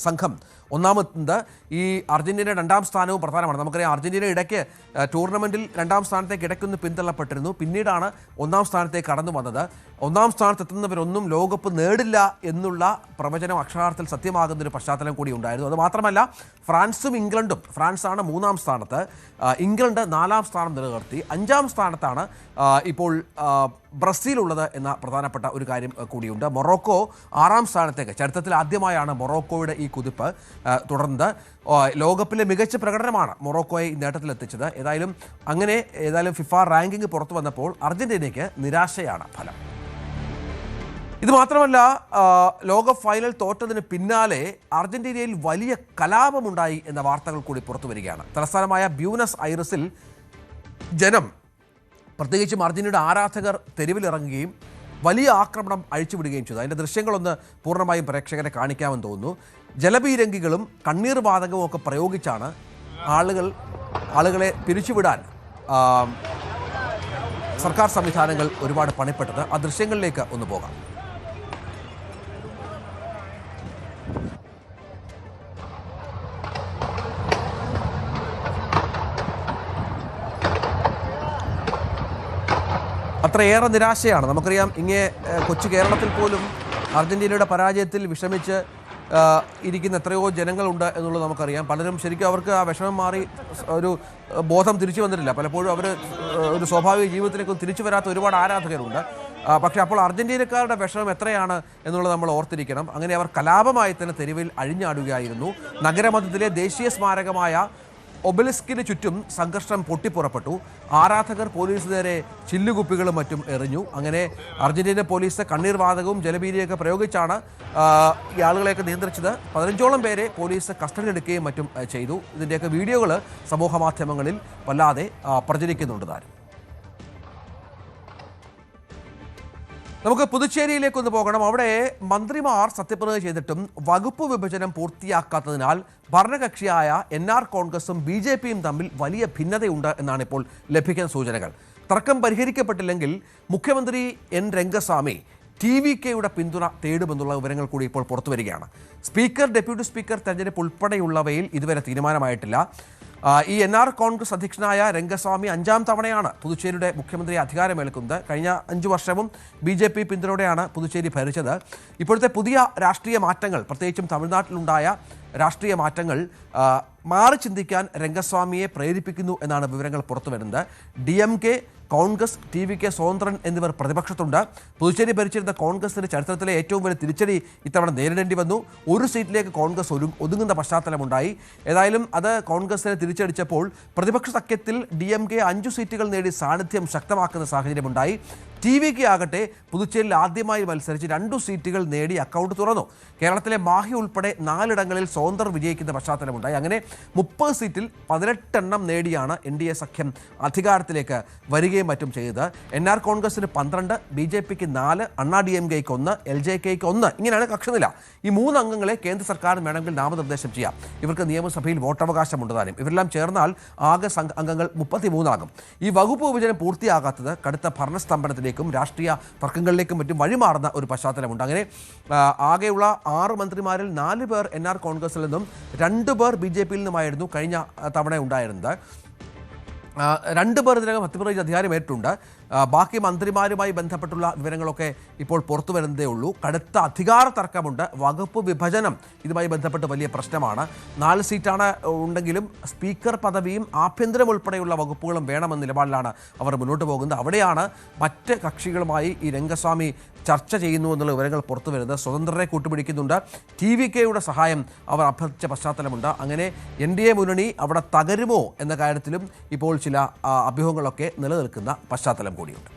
സംഘം ഒന്നാമത് ഈ അർജന്റീന രണ്ടാം സ്ഥാനവും പ്രധാനമാണ്. നമുക്കറിയാം അർജന്റീന ഇടയ്ക്ക് ടൂർണമെൻറ്റിൽ രണ്ടാം സ്ഥാനത്തേക്ക് ഇടയ്ക്കൊന്ന് പിന്തള്ളപ്പെട്ടിരുന്നു. പിന്നീടാണ് ഒന്നാം സ്ഥാനത്തേക്ക് കടന്നു വന്നത്. ഒന്നാം സ്ഥാനത്തെത്തുന്നവരൊന്നും ലോകകപ്പ് നേടില്ല എന്നുള്ള പ്രവചനം അക്ഷരാർത്ഥത്തിൽ സത്യമാകുന്നൊരു പശ്ചാത്തലം കൂടി ഉണ്ടായിരുന്നു. അതുമാത്രമല്ല ഫ്രാൻസും ഇംഗ്ലണ്ടും, ഫ്രാൻസാണ് മൂന്നാം സ്ഥാനത്ത്, ഇംഗ്ലണ്ട് നാലാം സ്ഥാനം നിലനിർത്തി. അഞ്ചാം സ്ഥാനത്താണ് ഇപ്പോൾ ബ്രസീലുള്ളത് എന്ന പ്രധാനപ്പെട്ട ഒരു കാര്യം കൂടിയുണ്ട്. മൊറോക്കോ ആറാം സ്ഥാനത്തേക്ക്, ചരിത്രത്തിൽ ആദ്യമായാണ് മൊറോക്കോയുടെ ഈ കുതിപ്പ്. തുടർന്ന് ലോകകപ്പിലെ മികച്ച പ്രകടനമാണ് മൊറോക്കോയെ ഈ നേട്ടത്തിലെത്തിച്ചത്. ഏതായാലും ഫിഫ റാങ്കിംഗ് പുറത്തു വന്നപ്പോൾ അർജന്റീനയ്ക്ക് നിരാശയാണ് ഫലം. ഇത് മാത്രമല്ല, ലോക ഫൈനൽ തോറ്റതിന് പിന്നാലെ അർജന്റീനയിൽ വലിയ കലാപമുണ്ടായി എന്ന വാർത്തകൾ കൂടി പുറത്തു വരികയാണ്. തലസ്ഥാനമായ ബ്യൂണസ് ഐറിസിൽ ജനം, പ്രത്യേകിച്ചും അർജന്റീനയുടെ ആരാധകർ തെരുവിലിറങ്ങുകയും വലിയ ആക്രമണം അഴിച്ചുവിടുകയും ചെയ്തു. അതിൻ്റെ ദൃശ്യങ്ങളൊന്ന് പൂർണ്ണമായും പ്രേക്ഷകരെ കാണിക്കാമെന്ന് തോന്നുന്നു. ജലപീരങ്കികളും കണ്ണീർ വാതകവും ഒക്കെ പ്രയോഗിച്ചാണ് ആളുകളെ പിരിച്ചുവിടാൻ സർക്കാർ സംവിധാനങ്ങൾ ഒരുപാട് പണിപ്പെട്ടത്. ആ ദൃശ്യങ്ങളിലേക്ക് ഒന്ന് പോകാം. അത്രയേറെ നിരാശയാണ്. നമുക്കറിയാം, കൊച്ചു കേരളത്തിൽ പോലും അർജന്റീനയുടെ പരാജയത്തിൽ വിഷമിച്ച് ഇരിക്കുന്ന എത്രയോ ജനങ്ങളുണ്ട് എന്നുള്ളത് നമുക്കറിയാം. പലരും ശരിക്കും അവർക്ക് ആ വിഷമം മാറി ഒരു ബോധം തിരിച്ചു വന്നിട്ടില്ല. പലപ്പോഴും അവർ ഒരു സ്വാഭാവിക ജീവിതത്തിലേക്ക് തിരിച്ചു വരാത്ത ഒരുപാട് ആരാധകരുണ്ട്. പക്ഷേ അപ്പോൾ അർജന്റീനക്കാരുടെ വിഷമം എത്രയാണ് എന്നുള്ളത് നമ്മൾ ഓർത്തിരിക്കണം. അങ്ങനെ അവർ കലാപമായി തന്നെ തെരുവിൽ അഴിഞ്ഞാടുകയായിരുന്നു. നഗരമധ്യത്തിലെ ദേശീയ സ്മാരകമായ ഒബലിസ്കിന് ചുറ്റും സംഘർഷം പൊട്ടിപ്പുറപ്പെട്ടു. ആരാധകർ പോലീസ് നേരെ ചില്ലുകുപ്പികളും മറ്റും എറിഞ്ഞു. അങ്ങനെ അർജന്റീന പോലീസ് കണ്ണീർ വാതകവും ജലപീരിയൊക്കെ പ്രയോഗിച്ചാണ് ഈ ആളുകളെയൊക്കെ നിയന്ത്രിച്ചത്. 15ഓളം പേരെ പോലീസ് കസ്റ്റഡിയിലെടുക്കുകയും മറ്റും ചെയ്തു. ഇതിൻ്റെയൊക്കെ വീഡിയോകൾ സമൂഹ മാധ്യമങ്ങളിൽ വല്ലാതെ പ്രചരിക്കുന്നുണ്ട് താനും. നമുക്ക് പുതുച്ചേരിയിലേക്കൊന്ന് പോകണം. അവിടെ മന്ത്രിമാർ സത്യപ്രതിജ്ഞ ചെയ്തിട്ടും വകുപ്പ് വിഭജനം പൂർത്തിയാക്കാത്തതിനാൽ ഭരണകക്ഷിയായ NR കോൺഗ്രസും BJPയും തമ്മിൽ വലിയ ഭിന്നതയുണ്ട് എന്നാണ് ഇപ്പോൾ ലഭിക്കുന്ന സൂചനകൾ. തർക്കം പരിഹരിക്കപ്പെട്ടില്ലെങ്കിൽ മുഖ്യമന്ത്രി N രംഗസ്വാമി TVKയുടെ പിന്തുണ തേടുമെന്നുള്ള വിവരങ്ങൾ കൂടി ഇപ്പോൾ പുറത്തുവരികയാണ്. സ്പീക്കർ, ഡെപ്യൂട്ടി സ്പീക്കർ തെരഞ്ഞെടുപ്പ് ഉൾപ്പെടെയുള്ളവയിൽ ഇതുവരെ തീരുമാനമായിട്ടില്ല. ഈ NR കോൺഗ്രസ് അധ്യക്ഷനായ രംഗസ്വാമി 5ാം തവണയാണ് പുതുച്ചേരിയുടെ മുഖ്യമന്ത്രി അധികാരമേൽക്കുന്നത്. കഴിഞ്ഞ 5 വർഷവും BJP പിന്തുണയോടെയാണ് പുതുച്ചേരി ഭരിച്ചത്. ഇപ്പോഴത്തെ പുതിയ രാഷ്ട്രീയ മാറ്റങ്ങൾ, പ്രത്യേകിച്ചും തമിഴ്നാട്ടിലുണ്ടായ രാഷ്ട്രീയ മാറ്റങ്ങൾ മാറി ചിന്തിക്കാൻ രംഗസ്വാമിയെ പ്രേരിപ്പിക്കുന്നു എന്നാണ് വിവരങ്ങൾ പുറത്തുവരുന്നത്. DMK, കോൺഗ്രസ്, TVK, സ്വതന്ത്രൻ എന്നിവർ പ്രതിപക്ഷത്തുണ്ട്. പുതുച്ചേരി ഭരിച്ചിരുന്ന കോൺഗ്രസിന് ചരിത്രത്തിലെ ഏറ്റവും വലിയ തിരിച്ചടി ഇത്തവണ നേരിടേണ്ടി വന്നു. ഒരു സീറ്റിലേക്ക് കോൺഗ്രസ് ഒതുങ്ങുന്ന പശ്ചാത്തലമുണ്ടായി. ഏതായാലും അത് കോൺഗ്രസിനെ തിരിച്ചടിച്ചപ്പോൾ പ്രതിപക്ഷ സഖ്യത്തിൽ DMK 5 സീറ്റുകൾ നേടി സാന്നിധ്യം ശക്തമാക്കുന്ന സാഹചര്യമുണ്ടായി. TVK ആകട്ടെ പുതുച്ചേരിയിൽ ആദ്യമായി മത്സരിച്ച് 2 സീറ്റുകൾ നേടി അക്കൗണ്ട് തുറന്നു. കേരളത്തിലെ മാഹി ഉൾപ്പെടെ 4 ഇടങ്ങളിൽ സ്വതന്ത്രർ വിജയിക്കുന്ന പശ്ചാത്തലമുണ്ടായി. അങ്ങനെ 30 സീറ്റിൽ 18 എണ്ണം നേടിയാണ് NDA സഖ്യം അധികാരത്തിലേക്ക് വരികയും മറ്റും ചെയ്തത്. NR കോൺഗ്രസിന് 12, BJPക്ക് 4, അണ്ണാ DMKക്ക് 1, LJKക്ക് 1. ഇങ്ങനെയാണ് കക്ഷിനില. ഈ 3 അംഗങ്ങളെ കേന്ദ്ര സർക്കാരിന് വേണമെങ്കിൽ നാമനിർദ്ദേശം ചെയ്യാം. ഇവർക്ക് നിയമസഭയിൽ വോട്ടവകാശമുണ്ട് താനും. ഇവരെല്ലാം ചേർന്നാൽ ആകെ അംഗങ്ങൾ 33 ആകും. ഈ വകുപ്പ് വിഭജനം പൂർത്തിയാകാത്തത് കടുത്ത ഭരണസ്തംഭനത്തിലേക്കും രാഷ്ട്രീയ തർക്കങ്ങളിലേക്കും മറ്റും വഴിമാറുന്ന ഒരു പശ്ചാത്തലമുണ്ട്. അങ്ങനെ ആകെയുള്ള 6 മന്ത്രിമാരിൽ 4 പേർ NR കോൺഗ്രസിൽ നിന്നും 2 പേർ BJPയിൽ നിന്നുമായിരുന്നു കഴിഞ്ഞ തവണ ഉണ്ടായിരുന്നത്. 2 പേർ ഇതിനകം സത്യപ്രതിജ്ഞ അധികാരമേറ്റിട്ടുണ്ട്. ബാക്കി മന്ത്രിമാരുമായി ബന്ധപ്പെട്ടുള്ള വിവരങ്ങളൊക്കെ ഇപ്പോൾ പുറത്തു വരുന്നതേ ഉള്ളൂ. കടുത്ത അധികാര തർക്കമുണ്ട്. വകുപ്പ് വിഭജനം ഇതുമായി ബന്ധപ്പെട്ട് വലിയ പ്രശ്നമാണ്. 4 സീറ്റാണ് ഉണ്ടെങ്കിലും സ്പീക്കർ പദവിയും ആഭ്യന്തരം ഉൾപ്പെടെയുള്ള വകുപ്പുകളും വേണമെന്ന നിലപാടിലാണ് അവർ മുന്നോട്ട് പോകുന്നത്. അവിടെയാണ് മറ്റ് കക്ഷികളുമായി ഈ രംഗസ്വാമി ചർച്ച ചെയ്യുന്നു എന്നുള്ള വിവരങ്ങൾ പുറത്തു വരുന്നത്. സ്വതന്ത്രരെ കൂട്ടുപിടിക്കുന്നുണ്ട്. TVKയുടെ സഹായം അവർ അഭ്യർത്ഥിച്ച പശ്ചാത്തലമുണ്ട്. അങ്ങനെ NDA മുന്നണി അവിടെ തകരുമോ എന്ന കാര്യത്തിലും ഇപ്പോൾ ചില അഭ്യൂഹങ്ങളൊക്കെ നിലനിൽക്കുന്ന പശ്ചാത്തലം കൂടിയുണ്ട്.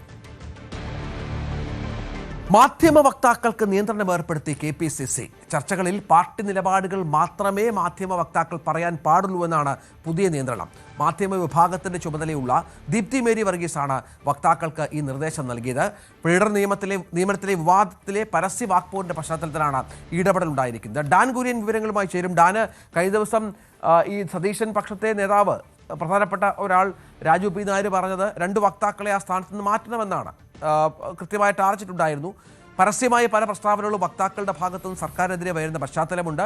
മാധ്യമ വക്താക്കൾക്ക് നിയന്ത്രണം ഏർപ്പെടുത്തി KPCC. ചർച്ചകളിൽ പാർട്ടി നിലപാടുകൾ മാത്രമേ മാധ്യമ വക്താക്കൾ പറയാൻ പാടുള്ളൂ എന്നാണ് പുതിയ നിയന്ത്രണം. മാധ്യമ വിഭാഗത്തിന്റെ ചുമതലയുള്ള ദീപ്തി മേരി വർഗീസാണ് വക്താക്കൾക്ക് ഈ നിർദ്ദേശം നൽകിയത്. പ്രീഡർ നിയമനത്തിലെ വിവാദത്തിലെ പരസ്യ വാക്പോരിന്റെ പശ്ചാത്തലത്തിലാണ് ഇടപെടലുണ്ടായിരിക്കുന്നത്. ഡാൻ കുര്യൻ വിവരങ്ങളുമായി ചേരും. ഡാന്, കഴിഞ്ഞ ദിവസം ഈ സതീശൻ പക്ഷത്തെ നേതാവ്, പ്രധാനപ്പെട്ട ഒരാൾ രാജു P. നായർ പറഞ്ഞത് 2 വക്താക്കളെ ആ സ്ഥാനത്ത് നിന്ന് മാറ്റണമെന്നാണ് കൃത്യമായ ടാർജറ്റ് ഉണ്ടായിരുന്നു. പരസ്യമായി പല പ്രസ്താവനകളും വക്താക്കളുടെ ഭാഗത്തുനിന്ന് സർക്കാരിനെതിരെ വരുന്ന പശ്ചാത്തലമുണ്ട്.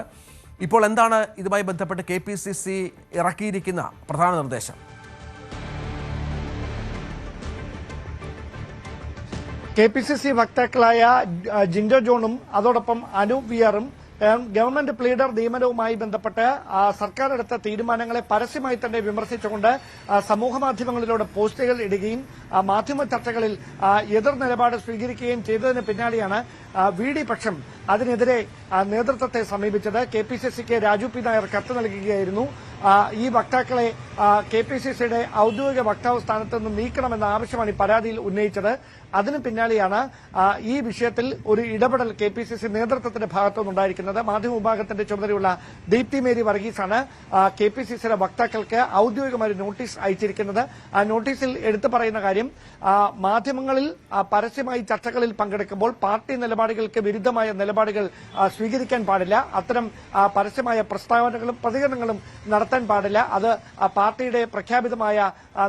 ഇപ്പോൾ എന്താണ് ഇതുമായി ബന്ധപ്പെട്ട് KPCC ഇറക്കിയിരിക്കുന്ന പ്രധാന നിർദ്ദേശം? KPCC വക്താക്കളായ ജിൻഡോ ജോണും അതോടൊപ്പം അനൂപ് വിയറും ഗവൺമെന്റ് പ്ലീഡർ നിയമനവുമായി ബന്ധപ്പെട്ട് സർക്കാർ എടുത്ത തീരുമാനങ്ങളെ പരസ്യമായി തന്നെ വിമർശിച്ചുകൊണ്ട് സമൂഹമാധ്യമങ്ങളിലൂടെ പോസ്റ്റുകൾ ഇടുകയും മാധ്യമ ചർച്ചകളിൽ എതിർ നിലപാട് സ്വീകരിക്കുകയും ചെയ്തതിന് പിന്നാലെയാണ് VD പക്ഷം അതിനെതിരെ നേതൃത്വത്തെ സമീപിച്ചത്. KPCCക്ക് രാജു പി നായർ കത്ത് നൽകുകയായിരുന്നു. ഈ വക്താക്കളെ KPCCയുടെ ഔദ്യോഗിക വക്താവ് സ്ഥാനത്ത് നിന്ന് നീക്കണമെന്ന ആവശ്യമാണ് ഈ പരാതിയിൽ ഉന്നയിച്ചത്. അതിന് പിന്നാലെയാണ് ഈ വിഷയത്തിൽ ഒരു ഇടപെടൽ KPCC നേതൃത്വത്തിന്റെ ഭാഗത്തുനിന്നുണ്ടായിരിക്കുന്നത്. മാധ്യമ വിഭാഗത്തിന്റെ ചുമതലയുള്ള ദീപ്തി മേരി വർഗീസാണ് KPCCയുടെ വക്താക്കൾക്ക് ഔദ്യോഗികമായി നോട്ടീസ് അയച്ചിരിക്കുന്നത്. ആ നോട്ടീസിൽ എടുത്തു പറയുന്ന കാര്യം, മാധ്യമങ്ങളിൽ പരസ്യമായി ചർച്ചകളിൽ പങ്കെടുക്കുമ്പോൾ പാർട്ടി നിലപാടുകൾക്ക് വിരുദ്ധമായ നിലപാടുകൾ സ്വീകരിക്കാൻ പാടില്ല. അത്തരം പരസ്യമായ പ്രസ്താവനകളും പ്രതികരണങ്ങളും നടത്താൻ പാടില്ല. അത് പാർട്ടിയുടെ പ്രഖ്യാപിതമായ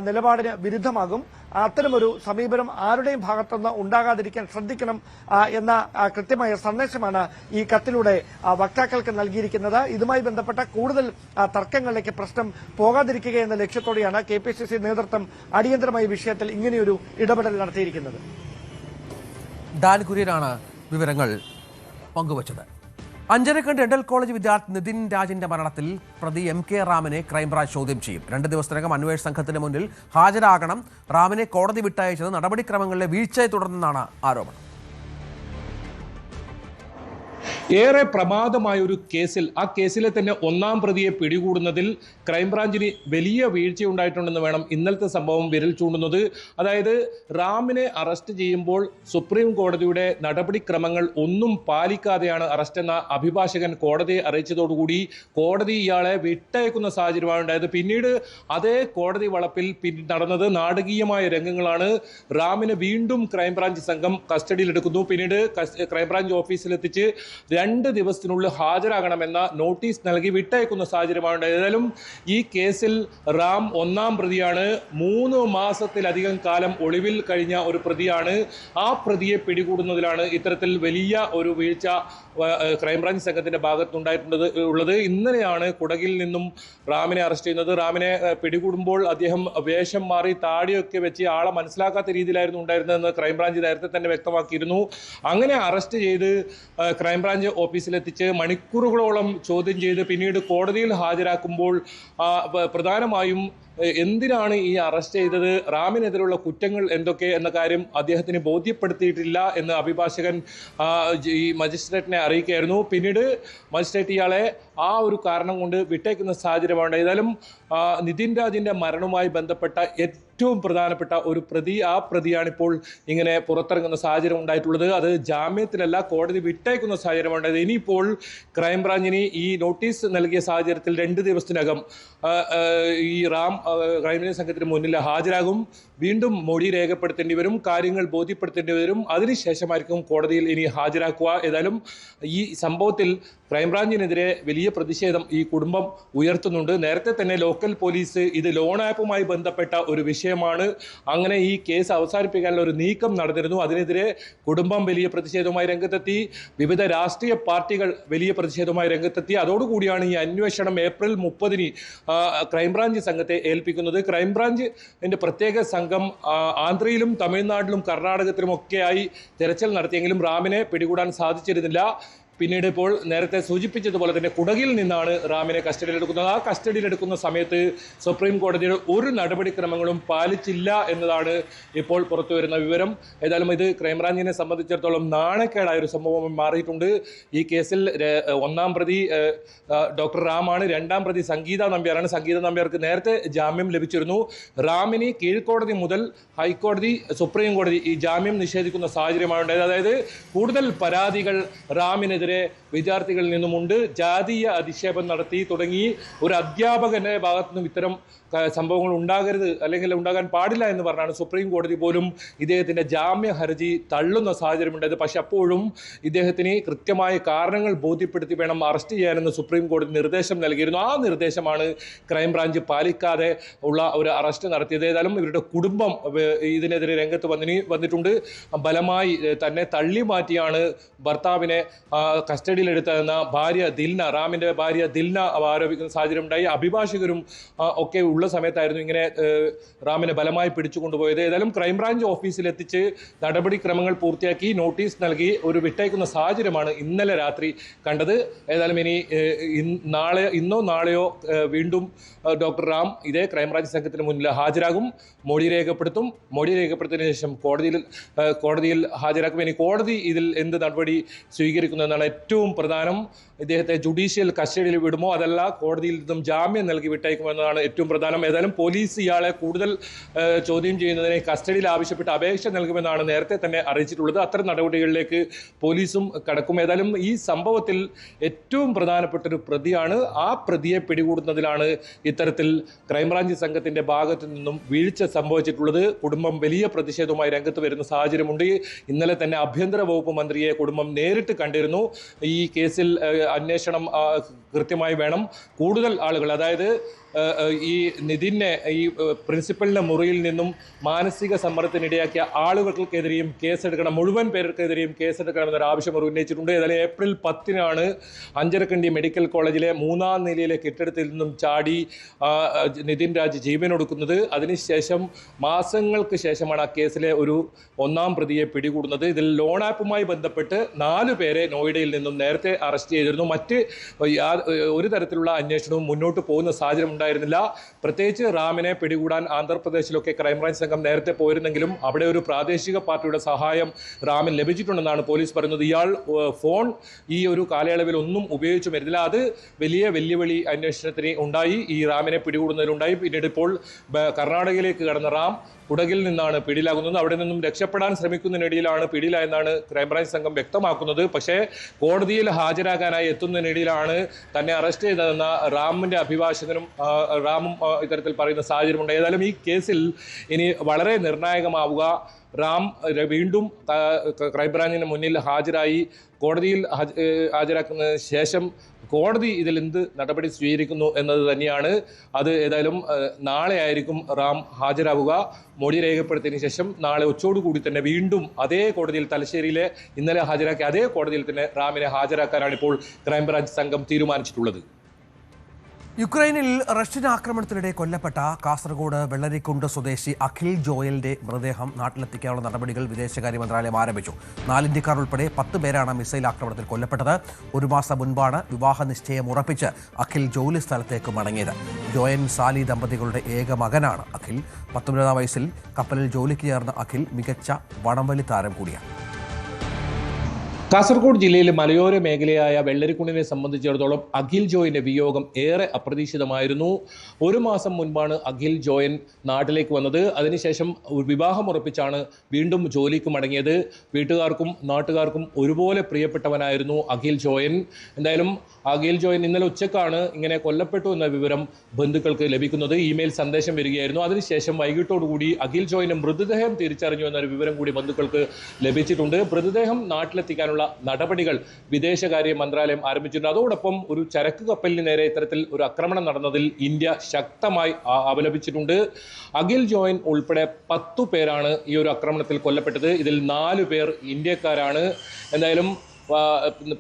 നിലപാടിന് വിരുദ്ധമാകും. അത്തരമൊരു സമീപനം ആരുടെയും ഭാഗത്തുനിന്ന് ഉണ്ടാകാതിരിക്കാൻ ശ്രദ്ധിക്കണം എന്ന കൃത്യമായ സന്ദേശമാണ് ഈ കത്തിലൂടെ വക്താക്കൾക്ക് നൽകിയിരിക്കുന്നത്. ഇതുമായി ബന്ധപ്പെട്ട കൂടുതൽ തർക്കങ്ങളിലേക്ക് പ്രശ്നം പോകാതിരിക്കുക എന്ന ലക്ഷ്യത്തോടെയാണ് KPCC നേതൃത്വം അടിയന്തരമായ വിഷയത്തിൽ ഇങ്ങനെയൊരു ഇടപെടൽ നടത്തിയിരിക്കുന്നത്. ഡാൻ കുര്യനാണ് വിവരങ്ങൾ പങ്കുവച്ചത്. അഞ്ചരക്കണ്ടി ഡെന്റൽ കോളേജ് വിദ്യാർത്ഥി നിതിൻ രാജിന്റെ മരണത്തിൽ പ്രതി MK റാമിനെ ക്രൈംബ്രാഞ്ച് ചോദ്യം ചെയ്യും. 2 ദിവസത്തിനകം അന്വേഷണ സംഘത്തിന് മുന്നിൽ ഹാജരാകണം. റാമിനെ കോടതി വിട്ടയച്ചത് നടപടിക്രമങ്ങളിലെ വീഴ്ചയെ തുടർന്നെന്നാണ് ആരോപണം. ഏറെ പ്രമാദമായ ഒരു കേസിൽ, ആ കേസിലെ തന്നെ ഒന്നാം പ്രതിയെ പിടികൂടുന്നതിൽ ക്രൈംബ്രാഞ്ചിന് വലിയ വീഴ്ചയുണ്ടായിട്ടുണ്ടെന്ന് വേണം ഇന്നലത്തെ സംഭവം വിരൽ ചൂണ്ടുന്നത്. അതായത് റാമിനെ അറസ്റ്റ് ചെയ്യുമ്പോൾ സുപ്രീം കോടതിയുടെ നടപടിക്രമങ്ങൾ ഒന്നും പാലിക്കാതെയാണ് അറസ്റ്റ് എന്ന അഭിഭാഷകൻ കോടതിയെ അറിയിച്ചതോടുകൂടി കോടതി ഇയാളെ വിട്ടയക്കുന്ന സാഹചര്യമാണ് ഉണ്ടായത്. പിന്നീട് അതേ കോടതി വളപ്പിൽ നടന്നത് നാടകീയമായ രംഗങ്ങളാണ്. റാമിനെ വീണ്ടും ക്രൈംബ്രാഞ്ച് സംഘം കസ്റ്റഡിയിലെടുക്കുന്നു. പിന്നീട് ക്രൈംബ്രാഞ്ച് ഓഫീസിലെത്തിച്ച് 2 ദിവസത്തിനുള്ളിൽ ഹാജരാകണമെന്ന നോട്ടീസ് നൽകി വിട്ടയക്കുന്ന സാഹചര്യമാണ്. ഏതായാലും ഈ കേസിൽ റാം ഒന്നാം പ്രതിയാണ്. 3 മാസത്തിലധികം കാലം ഒളിവിൽ കഴിഞ്ഞ ഒരു പ്രതിയാണ്. ആ പ്രതിയെ പിടികൂടുന്നതിലാണ് ഇത്തരത്തിൽ വലിയ ഒരു വീഴ്ച ക്രൈംബ്രാഞ്ച് സംഘത്തിന്റെ ഭാഗത്തുണ്ടായിട്ടുള്ളത്. ഇന്നലെയാണ് കുടകിൽ നിന്നും റാമിനെ അറസ്റ്റ് ചെയ്യുന്നത്. റാമിനെ പിടികൂടുമ്പോൾ അദ്ദേഹം വേഷം മാറി താടിയൊക്കെ വെച്ച് ആളെ മനസ്സിലാക്കാത്ത രീതിയിലായിരുന്നു ഉണ്ടായിരുന്നതെന്ന് ക്രൈംബ്രാഞ്ച് നേരത്തെ തന്നെ വ്യക്തമാക്കിയിരുന്നു. അങ്ങനെ അറസ്റ്റ് ചെയ്ത് ക്രൈംബ്രാഞ്ച് ഓഫീസിലെത്തിച്ച് മണിക്കൂറുകളോളം ചോദ്യം ചെയ്ത് പിന്നീട് കോടതിയിൽ ഹാജരാക്കുമ്പോൾ പ്രധാനമായും എന്തിനാണ് ഈ അറസ്റ്റ് ചെയ്തത്, റാമിനെതിരെയുള്ള കുറ്റങ്ങൾ എന്തൊക്കെ എന്ന കാര്യം അദ്ദേഹത്തിന് ബോധ്യപ്പെടുത്തിയിട്ടില്ല എന്ന് അഭിഭാഷകൻ ഈ മജിസ്ട്രേറ്റിനെ അറിയിക്കുകയായിരുന്നു. പിന്നീട് മജിസ്ട്രേറ്റ് ഇയാളെ ആ ഒരു കാരണം കൊണ്ട് വിട്ടേക്കുന്ന സാഹചര്യമാണ്. ഏതായാലും നിതിൻ രാജിന്റെ മരണവുമായി ബന്ധപ്പെട്ട ഏറ്റവും പ്രധാനപ്പെട്ട ഒരു പ്രതി, ആ പ്രതിയാണിപ്പോൾ ഇങ്ങനെ പുറത്തിറങ്ങുന്ന സാഹചര്യം ഉണ്ടായിട്ടുള്ളത്. അത് ജാമ്യത്തിലല്ല, കോടതി വിട്ടയക്കുന്ന സാഹചര്യമാണ്. ഇനിയിപ്പോൾ ക്രൈംബ്രാഞ്ചിന് ഈ നോട്ടീസ് നൽകിയ സാഹചര്യത്തിൽ 2 ദിവസത്തിനകം ഈ റാം ക്രൈംബ്രാഞ്ച് സംഘത്തിന് മുന്നിൽ ഹാജരാകും. വീണ്ടും മൊഴി രേഖപ്പെടുത്തേണ്ടി വരും, കാര്യങ്ങൾ ബോധ്യപ്പെടുത്തേണ്ടി വരും. അതിനുശേഷമായിരിക്കും കോടതിയിൽ ഇനി ഹാജരാക്കുക. ഏതായാലും ഈ സംഭവത്തിൽ ക്രൈംബ്രാഞ്ചിനെതിരെ വലിയ പ്രതിഷേധം ഈ കുടുംബം ഉയർത്തുന്നുണ്ട്. നേരത്തെ തന്നെ ലോക്കൽ പോലീസ് ഇത് ലോൺ ആപ്പുമായി ബന്ധപ്പെട്ട ഒരു വിഷയമാണ്, അങ്ങനെ ഈ കേസ് അവസാനിപ്പിക്കാനുള്ള ഒരു നീക്കം നടന്നിരുന്നു. അതിനെതിരെ കുടുംബം വലിയ പ്രതിഷേധവുമായി രംഗത്തെത്തി. വിവിധ രാഷ്ട്രീയ പാർട്ടികൾ വലിയ പ്രതിഷേധവുമായി രംഗത്തെത്തി. അതോടുകൂടിയാണ് ഈ അന്വേഷണം ഏപ്രിൽ 30-ന് ക്രൈംബ്രാഞ്ച് സംഘത്തെ ഏൽപ്പിക്കുന്നത്. ക്രൈംബ്രാഞ്ചിന്റെ പ്രത്യേക സംഘം ആന്ധ്രയിലും തമിഴ്നാട്ടിലും കർണാടകത്തിലും ഒക്കെയായി തെരച്ചിൽ നടത്തിയെങ്കിലും റാമിനെ പിടികൂടാൻ സാധിച്ചിരുന്നില്ല. പിന്നീട് ഇപ്പോൾ നേരത്തെ സൂചിപ്പിച്ചതുപോലെ തന്നെ കുടകിൽ നിന്നാണ് റാമിനെ കസ്റ്റഡിയിലെടുക്കുന്നത്. ആ കസ്റ്റഡിയിലെടുക്കുന്ന സമയത്ത് സുപ്രീം കോടതിയുടെ ഒരു നടപടിക്രമങ്ങളും പാലിച്ചില്ല എന്നതാണ് ഇപ്പോൾ പുറത്തു വരുന്ന വിവരം. ഏതായാലും ഇത് ക്രൈംബ്രാഞ്ചിനെ സംബന്ധിച്ചിടത്തോളം നാണക്കേടായ ഒരു സംഭവം മാറിയിട്ടുണ്ട്. ഈ കേസിൽ ഒന്നാം പ്രതി ഡോക്ടർ റാമാണ്, 2ാം പ്രതി സംഗീത നമ്പ്യാറാണ്. സംഗീത നമ്പ്യാർക്ക് നേരത്തെ ജാമ്യം ലഭിച്ചിരുന്നു. റാമിന് കീഴ്ക്കോടതി മുതൽ ഹൈക്കോടതി, സുപ്രീം കോടതി ഈ ജാമ്യം നിഷേധിക്കുന്ന സാഹചര്യമാണ് ഉണ്ടായത്. അതായത് കൂടുതൽ പരാതികൾ റാമിനെതിരെ വിദ്യാർത്ഥികളിൽ നിന്നുമുണ്ട്. ജാതീയ അധിക്ഷേപം നടത്തി തുടങ്ങി ഒരു അധ്യാപകന്റെ ഭാഗത്തു നിന്നും ഇത്തരം സംഭവങ്ങൾ ഉണ്ടാകരുത് അല്ലെങ്കിൽ ഉണ്ടാകാൻ പാടില്ല എന്ന് പറഞ്ഞാണ് സുപ്രീം കോടതി പോലും ഇദ്ദേഹത്തിൻ്റെ ജാമ്യ ഹർജി തള്ളുന്ന സാഹചര്യമുണ്ടായത്. പക്ഷെ അപ്പോഴും ഇദ്ദേഹത്തിന് കൃത്യമായ കാരണങ്ങൾ ബോധ്യപ്പെടുത്തി വേണം അറസ്റ്റ് ചെയ്യാനെന്ന് സുപ്രീം കോടതി നിർദ്ദേശം നൽകിയിരുന്നു. ആ നിർദ്ദേശമാണ് ക്രൈംബ്രാഞ്ച് പാലിക്കാതെ ഉള്ള ഒരു അറസ്റ്റ് നടത്തിയത്. ഏതായാലും ഇവരുടെ കുടുംബം ഇതിനെതിരെ രംഗത്ത് വന്നിട്ടുണ്ട്. ബലമായി തന്നെ തള്ളി മാറ്റിയാണ് ഭർത്താവിനെ കസ്റ്റഡിയിലെടുത്തതെന്ന ഭാര്യ ദിൽന, റാമിൻ്റെ ഭാര്യ ദിൽന ആരോപിക്കുന്ന സാഹചര്യം ഉണ്ടായി. അഭിഭാഷകരും ഒക്കെ ഉള്ള സമയത്തായിരുന്നു ഇങ്ങനെ റാമിനെ ബലമായി പിടിച്ചുകൊണ്ടുപോയത്. ഏതായാലും ക്രൈംബ്രാഞ്ച് ഓഫീസിലെത്തിച്ച് നടപടിക്രമങ്ങൾ പൂർത്തിയാക്കി നോട്ടീസ് നൽകി ഒരു വിട്ടയക്കുന്ന സാഹചര്യമാണ് ഇന്നലെ രാത്രി കണ്ടത്. ഏതായാലും ഇനി ഇന്നോ നാളെയോ വീണ്ടും ഡോക്ടർ റാം ഇതേ ക്രൈംബ്രാഞ്ച് സംഘത്തിന് മുന്നിൽ ഹാജരാകും, മൊഴി രേഖപ്പെടുത്തും. മൊഴി രേഖപ്പെടുത്തിയതിനു ശേഷം കോടതിയിൽ ഹാജരാക്കും. ഇനി കോടതി ഇതിൽ എന്ത് നടപടി സ്വീകരിക്കുന്നതെന്നാണ് ഏറ്റവും പ്രധാനം. ഇദ്ദേഹത്തെ ജുഡീഷ്യൽ കസ്റ്റഡിയിൽ വിടുമോ അതല്ല കോടതിയിൽ നിന്നും ജാമ്യം നൽകി വിട്ടയക്കുമെന്നതാണ് ഏറ്റവും പ്രധാനം. ഏതായാലും പോലീസ് ഇയാളെ കൂടുതൽ ചോദ്യം ചെയ്യുന്നതിന് കസ്റ്റഡിയിൽ ആവശ്യപ്പെട്ട് അപേക്ഷ നൽകുമെന്നാണ് നേരത്തെ തന്നെ അറിയിച്ചിട്ടുള്ളത്. അത്തരം നടപടികളിലേക്ക് പോലീസും കടക്കും. ഏതായാലും ഈ സംഭവത്തിൽ ഏറ്റവും പ്രധാനപ്പെട്ട ഒരു പ്രതിയാണ്. ആ പ്രതിയെ പിടികൂടുന്നതിലാണ് ഇത്തരത്തിൽ ക്രൈംബ്രാഞ്ച് സംഘത്തിന്റെ ഭാഗത്തു നിന്നും വീഴ്ച സംഭവിച്ചിട്ടുള്ളത്. കുടുംബം വലിയ പ്രതിഷേധവുമായി രംഗത്ത് വരുന്ന സാഹചര്യമുണ്ട്. ഇന്നലെ തന്നെ ആഭ്യന്തര വകുപ്പ് മന്ത്രിയെ കുടുംബം നേരിട്ട് കണ്ടിരുന്നു. ഈ കേസിൽ അന്വേഷണം കൃത്യമായി വേണം. കൂടുതൽ ആളുകൾ, അതായത് ഈ നിതിനെ ഈ പ്രിൻസിപ്പലിന്റെ മുറിയിൽ നിന്നും മാനസിക സമ്മർദ്ദത്തിനിടയാക്കിയ ആളുകൾക്കെതിരെയും കേസെടുക്കണം, മുഴുവൻ പേർക്കെതിരെയും കേസെടുക്കണമെന്നൊരു ആവശ്യം അവർ ഉന്നയിച്ചിട്ടുണ്ട്. ഏതായാലും ഏപ്രിൽ 10 അഞ്ചരക്കണ്ടി മെഡിക്കൽ കോളേജിലെ 3ാം നിലയിലെ കെട്ടിടത്തിൽ നിന്നും ചാടി നിതിൻ രാജ് ജീവനൊടുക്കുന്നത്. അതിനുശേഷം മാസങ്ങൾക്ക് ശേഷമാണ് ആ കേസിലെ ഒരു 1ാം പ്രതിയെ പിടികൂടുന്നത്. ഇതിൽ ലോൺ ആപ്പുമായി ബന്ധപ്പെട്ട് 4 പേരെ നോയിഡയിൽ നിന്നും നേരത്തെ അറസ്റ്റ് ചെയ്തിരുന്നു. മറ്റ് ഒരു തരത്തിലുള്ള അന്വേഷണവും മുന്നോട്ട് പോകുന്ന സാഹചര്യം ഉണ്ടായിരുന്നില്ല. പ്രത്യേകിച്ച് റാമിനെ പിടികൂടാൻ ആന്ധ്രാപ്രദേശിലൊക്കെ ക്രൈംബ്രാഞ്ച് സംഘം നേരത്തെ പോയിരുന്നെങ്കിലും അവിടെ ഒരു പ്രാദേശിക പാർട്ടിയുടെ സഹായം റാമിന് ലഭിച്ചിട്ടുണ്ടെന്നാണ് പോലീസ് പറയുന്നത്. ഇയാൾ ഫോൺ ഈ ഒരു കാലയളവിൽ ഒന്നും ഉപയോഗിച്ചു വരുന്നില്ല. അത് വലിയ വെല്ലുവിളി അന്വേഷണത്തിന് ഉണ്ടായി, ഈ റാമിനെ പിടികൂടുന്നതിലുണ്ടായി. പിന്നീട് ഇപ്പോൾ കർണാടകയിലേക്ക് കടന്ന റാം കുടകിൽ നിന്നാണ് പിടിയിലാകുന്നത്. അവിടെ നിന്നും രക്ഷപ്പെടാൻ ശ്രമിക്കുന്നതിനിടയിലാണ് പിടിയിലായെന്നാണ് ക്രൈംബ്രാഞ്ച് സംഘം വ്യക്തമാക്കുന്നത്. പക്ഷേ കോടതിയിൽ ഹാജരാകാനായി എത്തുന്നതിനിടയിലാണ് തന്നെ അറസ്റ്റ് ചെയ്തതെന്ന റാമിന്റെ അഭിഭാഷകനും റാമും ഇത്തരത്തിൽ പറയുന്ന സാഹചര്യമുണ്ട്. ഏതായാലും ഈ കേസിൽ ഇനി വളരെ നിർണായകമാവുക റാം വീണ്ടും ക്രൈംബ്രാഞ്ചിന് മുന്നിൽ ഹാജരായി കോടതിയിൽ ഹാജരാക്കുന്നതിന് ശേഷം കോടതി ഇതിൽ എന്ത് നടപടി സ്വീകരിക്കുന്നു എന്നത് തന്നെയാണ്. അത് ഏതായാലും നാളെ ആയിരിക്കും റാം ഹാജരാവുക. മൊഴി രേഖപ്പെടുത്തിയതിനു ശേഷം നാളെ ഉച്ചയോടുകൂടി തന്നെ വീണ്ടും അതേ കോടതിയിൽ, തലശ്ശേരിയിലെ ഇന്നലെ ഹാജരാക്കിയ അതേ കോടതിയിൽ തന്നെ റാമിനെ ഹാജരാക്കാനാണ് ഇപ്പോൾ ക്രൈംബ്രാഞ്ച് സംഘം തീരുമാനിച്ചിട്ടുള്ളത്. യുക്രൈനിൽ റഷ്യൻ ആക്രമണത്തിനിടെ കൊല്ലപ്പെട്ട കാസർഗോഡ് വെള്ളരിക്കുണ്ട് സ്വദേശി അഖിൽ ജോയലിന്റെ മൃതദേഹം നാട്ടിലെത്തിക്കാനുള്ള നടപടികൾ വിദേശകാര്യ മന്ത്രാലയം ആരംഭിച്ചു. 4 ഇന്ത്യക്കാർ ഉൾപ്പെടെ 10 പേരാണ് മിസൈൽ ആക്രമണത്തിൽ കൊല്ലപ്പെട്ടത്. 1 മാസം മുൻപാണ് വിവാഹ നിശ്ചയം ഉറപ്പിച്ച് അഖിൽ ജോലി സ്ഥലത്തേക്ക് മടങ്ങിയത്. ജോയൻ സാലി ദമ്പതികളുടെ ഏക മകനാണ് അഖിൽ. 19 വയസ്സിൽ കപ്പലിൽ ജോലിക്ക് ചേർന്ന അഖിൽ മികച്ച വടംവലി താരം കൂടിയാണ്. കാസർഗോഡ് ജില്ലയിലെ മലയോര മേഖലയായ വെള്ളരിക്കുണ്ടിനെ സംബന്ധിച്ചിടത്തോളം അഖിൽ ജോയിന്റെ വിയോഗം ഏറെ അപ്രതീക്ഷിതമായിരുന്നു. 1 മാസം മുൻപാണ് അഖിൽ ജോയൻ നാട്ടിലേക്ക് വന്നത്. അതിനുശേഷം വിവാഹം ഉറപ്പിച്ചാണ് വീണ്ടും ജോലിക്ക് മടങ്ങിയത്. വീട്ടുകാർക്കും നാട്ടുകാർക്കും ഒരുപോലെ പ്രിയപ്പെട്ടവനായിരുന്നു അഖിൽ ജോയൻ. എന്തായാലും അഖിൽ ജോയൻ ഇന്നലെ ഉച്ചക്കാണ് ഇങ്ങനെ കൊല്ലപ്പെട്ടു എന്ന വിവരം ബന്ധുക്കൾക്ക് ലഭിക്കുന്നത്. ഇമെയിൽ സന്ദേശം വരികയായിരുന്നു. അതിനുശേഷം വൈകിട്ടോടുകൂടി അഖിൽ ജോയിന്റെ മൃതദേഹം തിരിച്ചറിഞ്ഞു എന്നൊരു വിവരം കൂടി ബന്ധുക്കൾക്ക് ലഭിച്ചിട്ടുണ്ട്. മൃതദേഹം നാട്ടിലെത്തിക്കാനുള്ള നടപടികൾ വിദേശകാര്യ മന്ത്രാലയം ആരംഭിച്ചിട്ടുണ്ട്. അതോടൊപ്പം ഒരു ചരക്ക് കപ്പലിന് നേരെ ഇത്തരത്തിൽ ഒരു ആക്രമണം നടന്നതിൽ ഇന്ത്യ ശക്തമായി അപലപിച്ചിട്ടുണ്ട്. അഖിൽ ജോയൻ ഉൾപ്പെടെ 10 പേരാണ് ഈ ഒരു ആക്രമണത്തിൽ കൊല്ലപ്പെട്ടത്. ഇതിൽ 4 പേർ ഇന്ത്യക്കാരാണ്. എന്തായാലും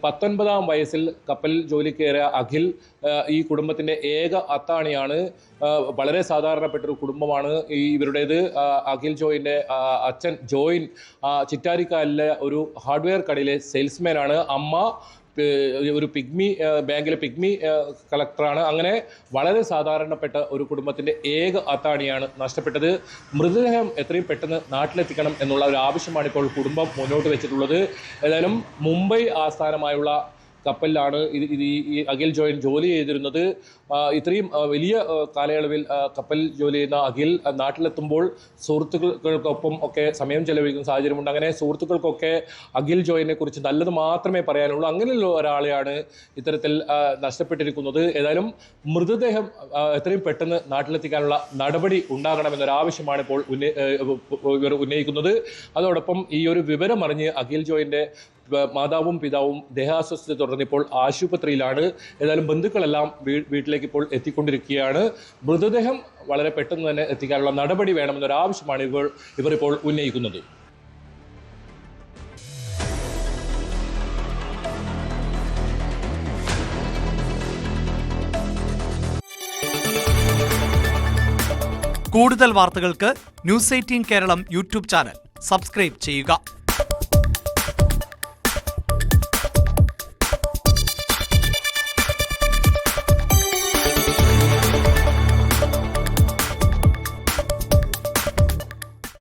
19 വയസ്സിൽ കപ്പൽ ജോലിക്ക് കയറിയ അഖിൽ ഈ കുടുംബത്തിൻ്റെ ഏക അത്താണിയാണ്. വളരെ സാധാരണപ്പെട്ടൊരു കുടുംബമാണ് ഇവരുടേത്. അഖിൽ ജോയിൻ്റെ അച്ഛൻ ജോയിൻ ചിറ്റാരിക്കാലിലെ ഒരു ഹാർഡ്വെയർ കടയിലെ സെയിൽസ്മാനാണ്. അമ്മ ഒരു ബാങ്കിലെ പിഗ്മി കളക്ടറാണ്. അങ്ങനെ വളരെ സാധാരണപ്പെട്ട ഒരു കുടുംബത്തിൻ്റെ ഏക അത്താണിയാണ് നഷ്ടപ്പെട്ടത്. മൃതദേഹം എത്രയും പെട്ടെന്ന് നാട്ടിലെത്തിക്കണം എന്നുള്ള ഒരു ആവശ്യമാണ് ഇപ്പോൾ കുടുംബം മുന്നോട്ട് വെച്ചിട്ടുള്ളത്. ഏതായാലും മുംബൈ ആസ്ഥാനമായുള്ള കപ്പലിലാണ് ഈ അഖിൽ ജോയൻ ജോലി ചെയ്തിരുന്നത്. ഇത്രയും വലിയ കാലയളവിൽ കപ്പൽ ജോലി ചെയ്യുന്ന അഖിൽ നാട്ടിലെത്തുമ്പോൾ സുഹൃത്തുക്കൾക്കൊപ്പം ഒക്കെ സമയം ചെലവഴിക്കുന്ന സാഹചര്യമുണ്ട്. അങ്ങനെ സുഹൃത്തുക്കൾക്കൊക്കെ അഖിൽ ജോയിനെ കുറിച്ച് നല്ലത് മാത്രമേ പറയാനുള്ളൂ. അങ്ങനെയുള്ള ഒരാളെയാണ് ഇത്തരത്തിൽ നഷ്ടപ്പെട്ടിരിക്കുന്നത്. ഏതായാലും മൃതദേഹം എത്രയും പെട്ടെന്ന് നാട്ടിലെത്തിക്കാനുള്ള നടപടി ഉണ്ടാകണമെന്നൊരാവശ്യമാണ് ഇപ്പോൾ ഇവർ ഉന്നയിക്കുന്നത്. അതോടൊപ്പം ഈ ഒരു വിവരം അറിഞ്ഞ് അഖിൽ ജോയിന്റെ മാതാവും പിതാവും ദേഹാസ്വസ്ഥതയെ തുടർന്ന് ഇപ്പോൾ ആശുപത്രിയിലാണ്. ഏതായാലും ബന്ധുക്കളെല്ലാം വീട്ടിലേക്ക് ഇപ്പോൾ എത്തിക്കൊണ്ടിരിക്കുകയാണ്. മൃതദേഹം വളരെ പെട്ടെന്ന് തന്നെ എത്തിക്കാനുള്ള നടപടി വേണമെന്നൊരാവശ്യമാണ് ഇവർ ഇപ്പോൾ ഉന്നയിക്കുന്നത്. കൂടുതൽ വാർത്തകൾക്ക് news 18 Keralam YouTube channel subscribe ചെയ്യുക.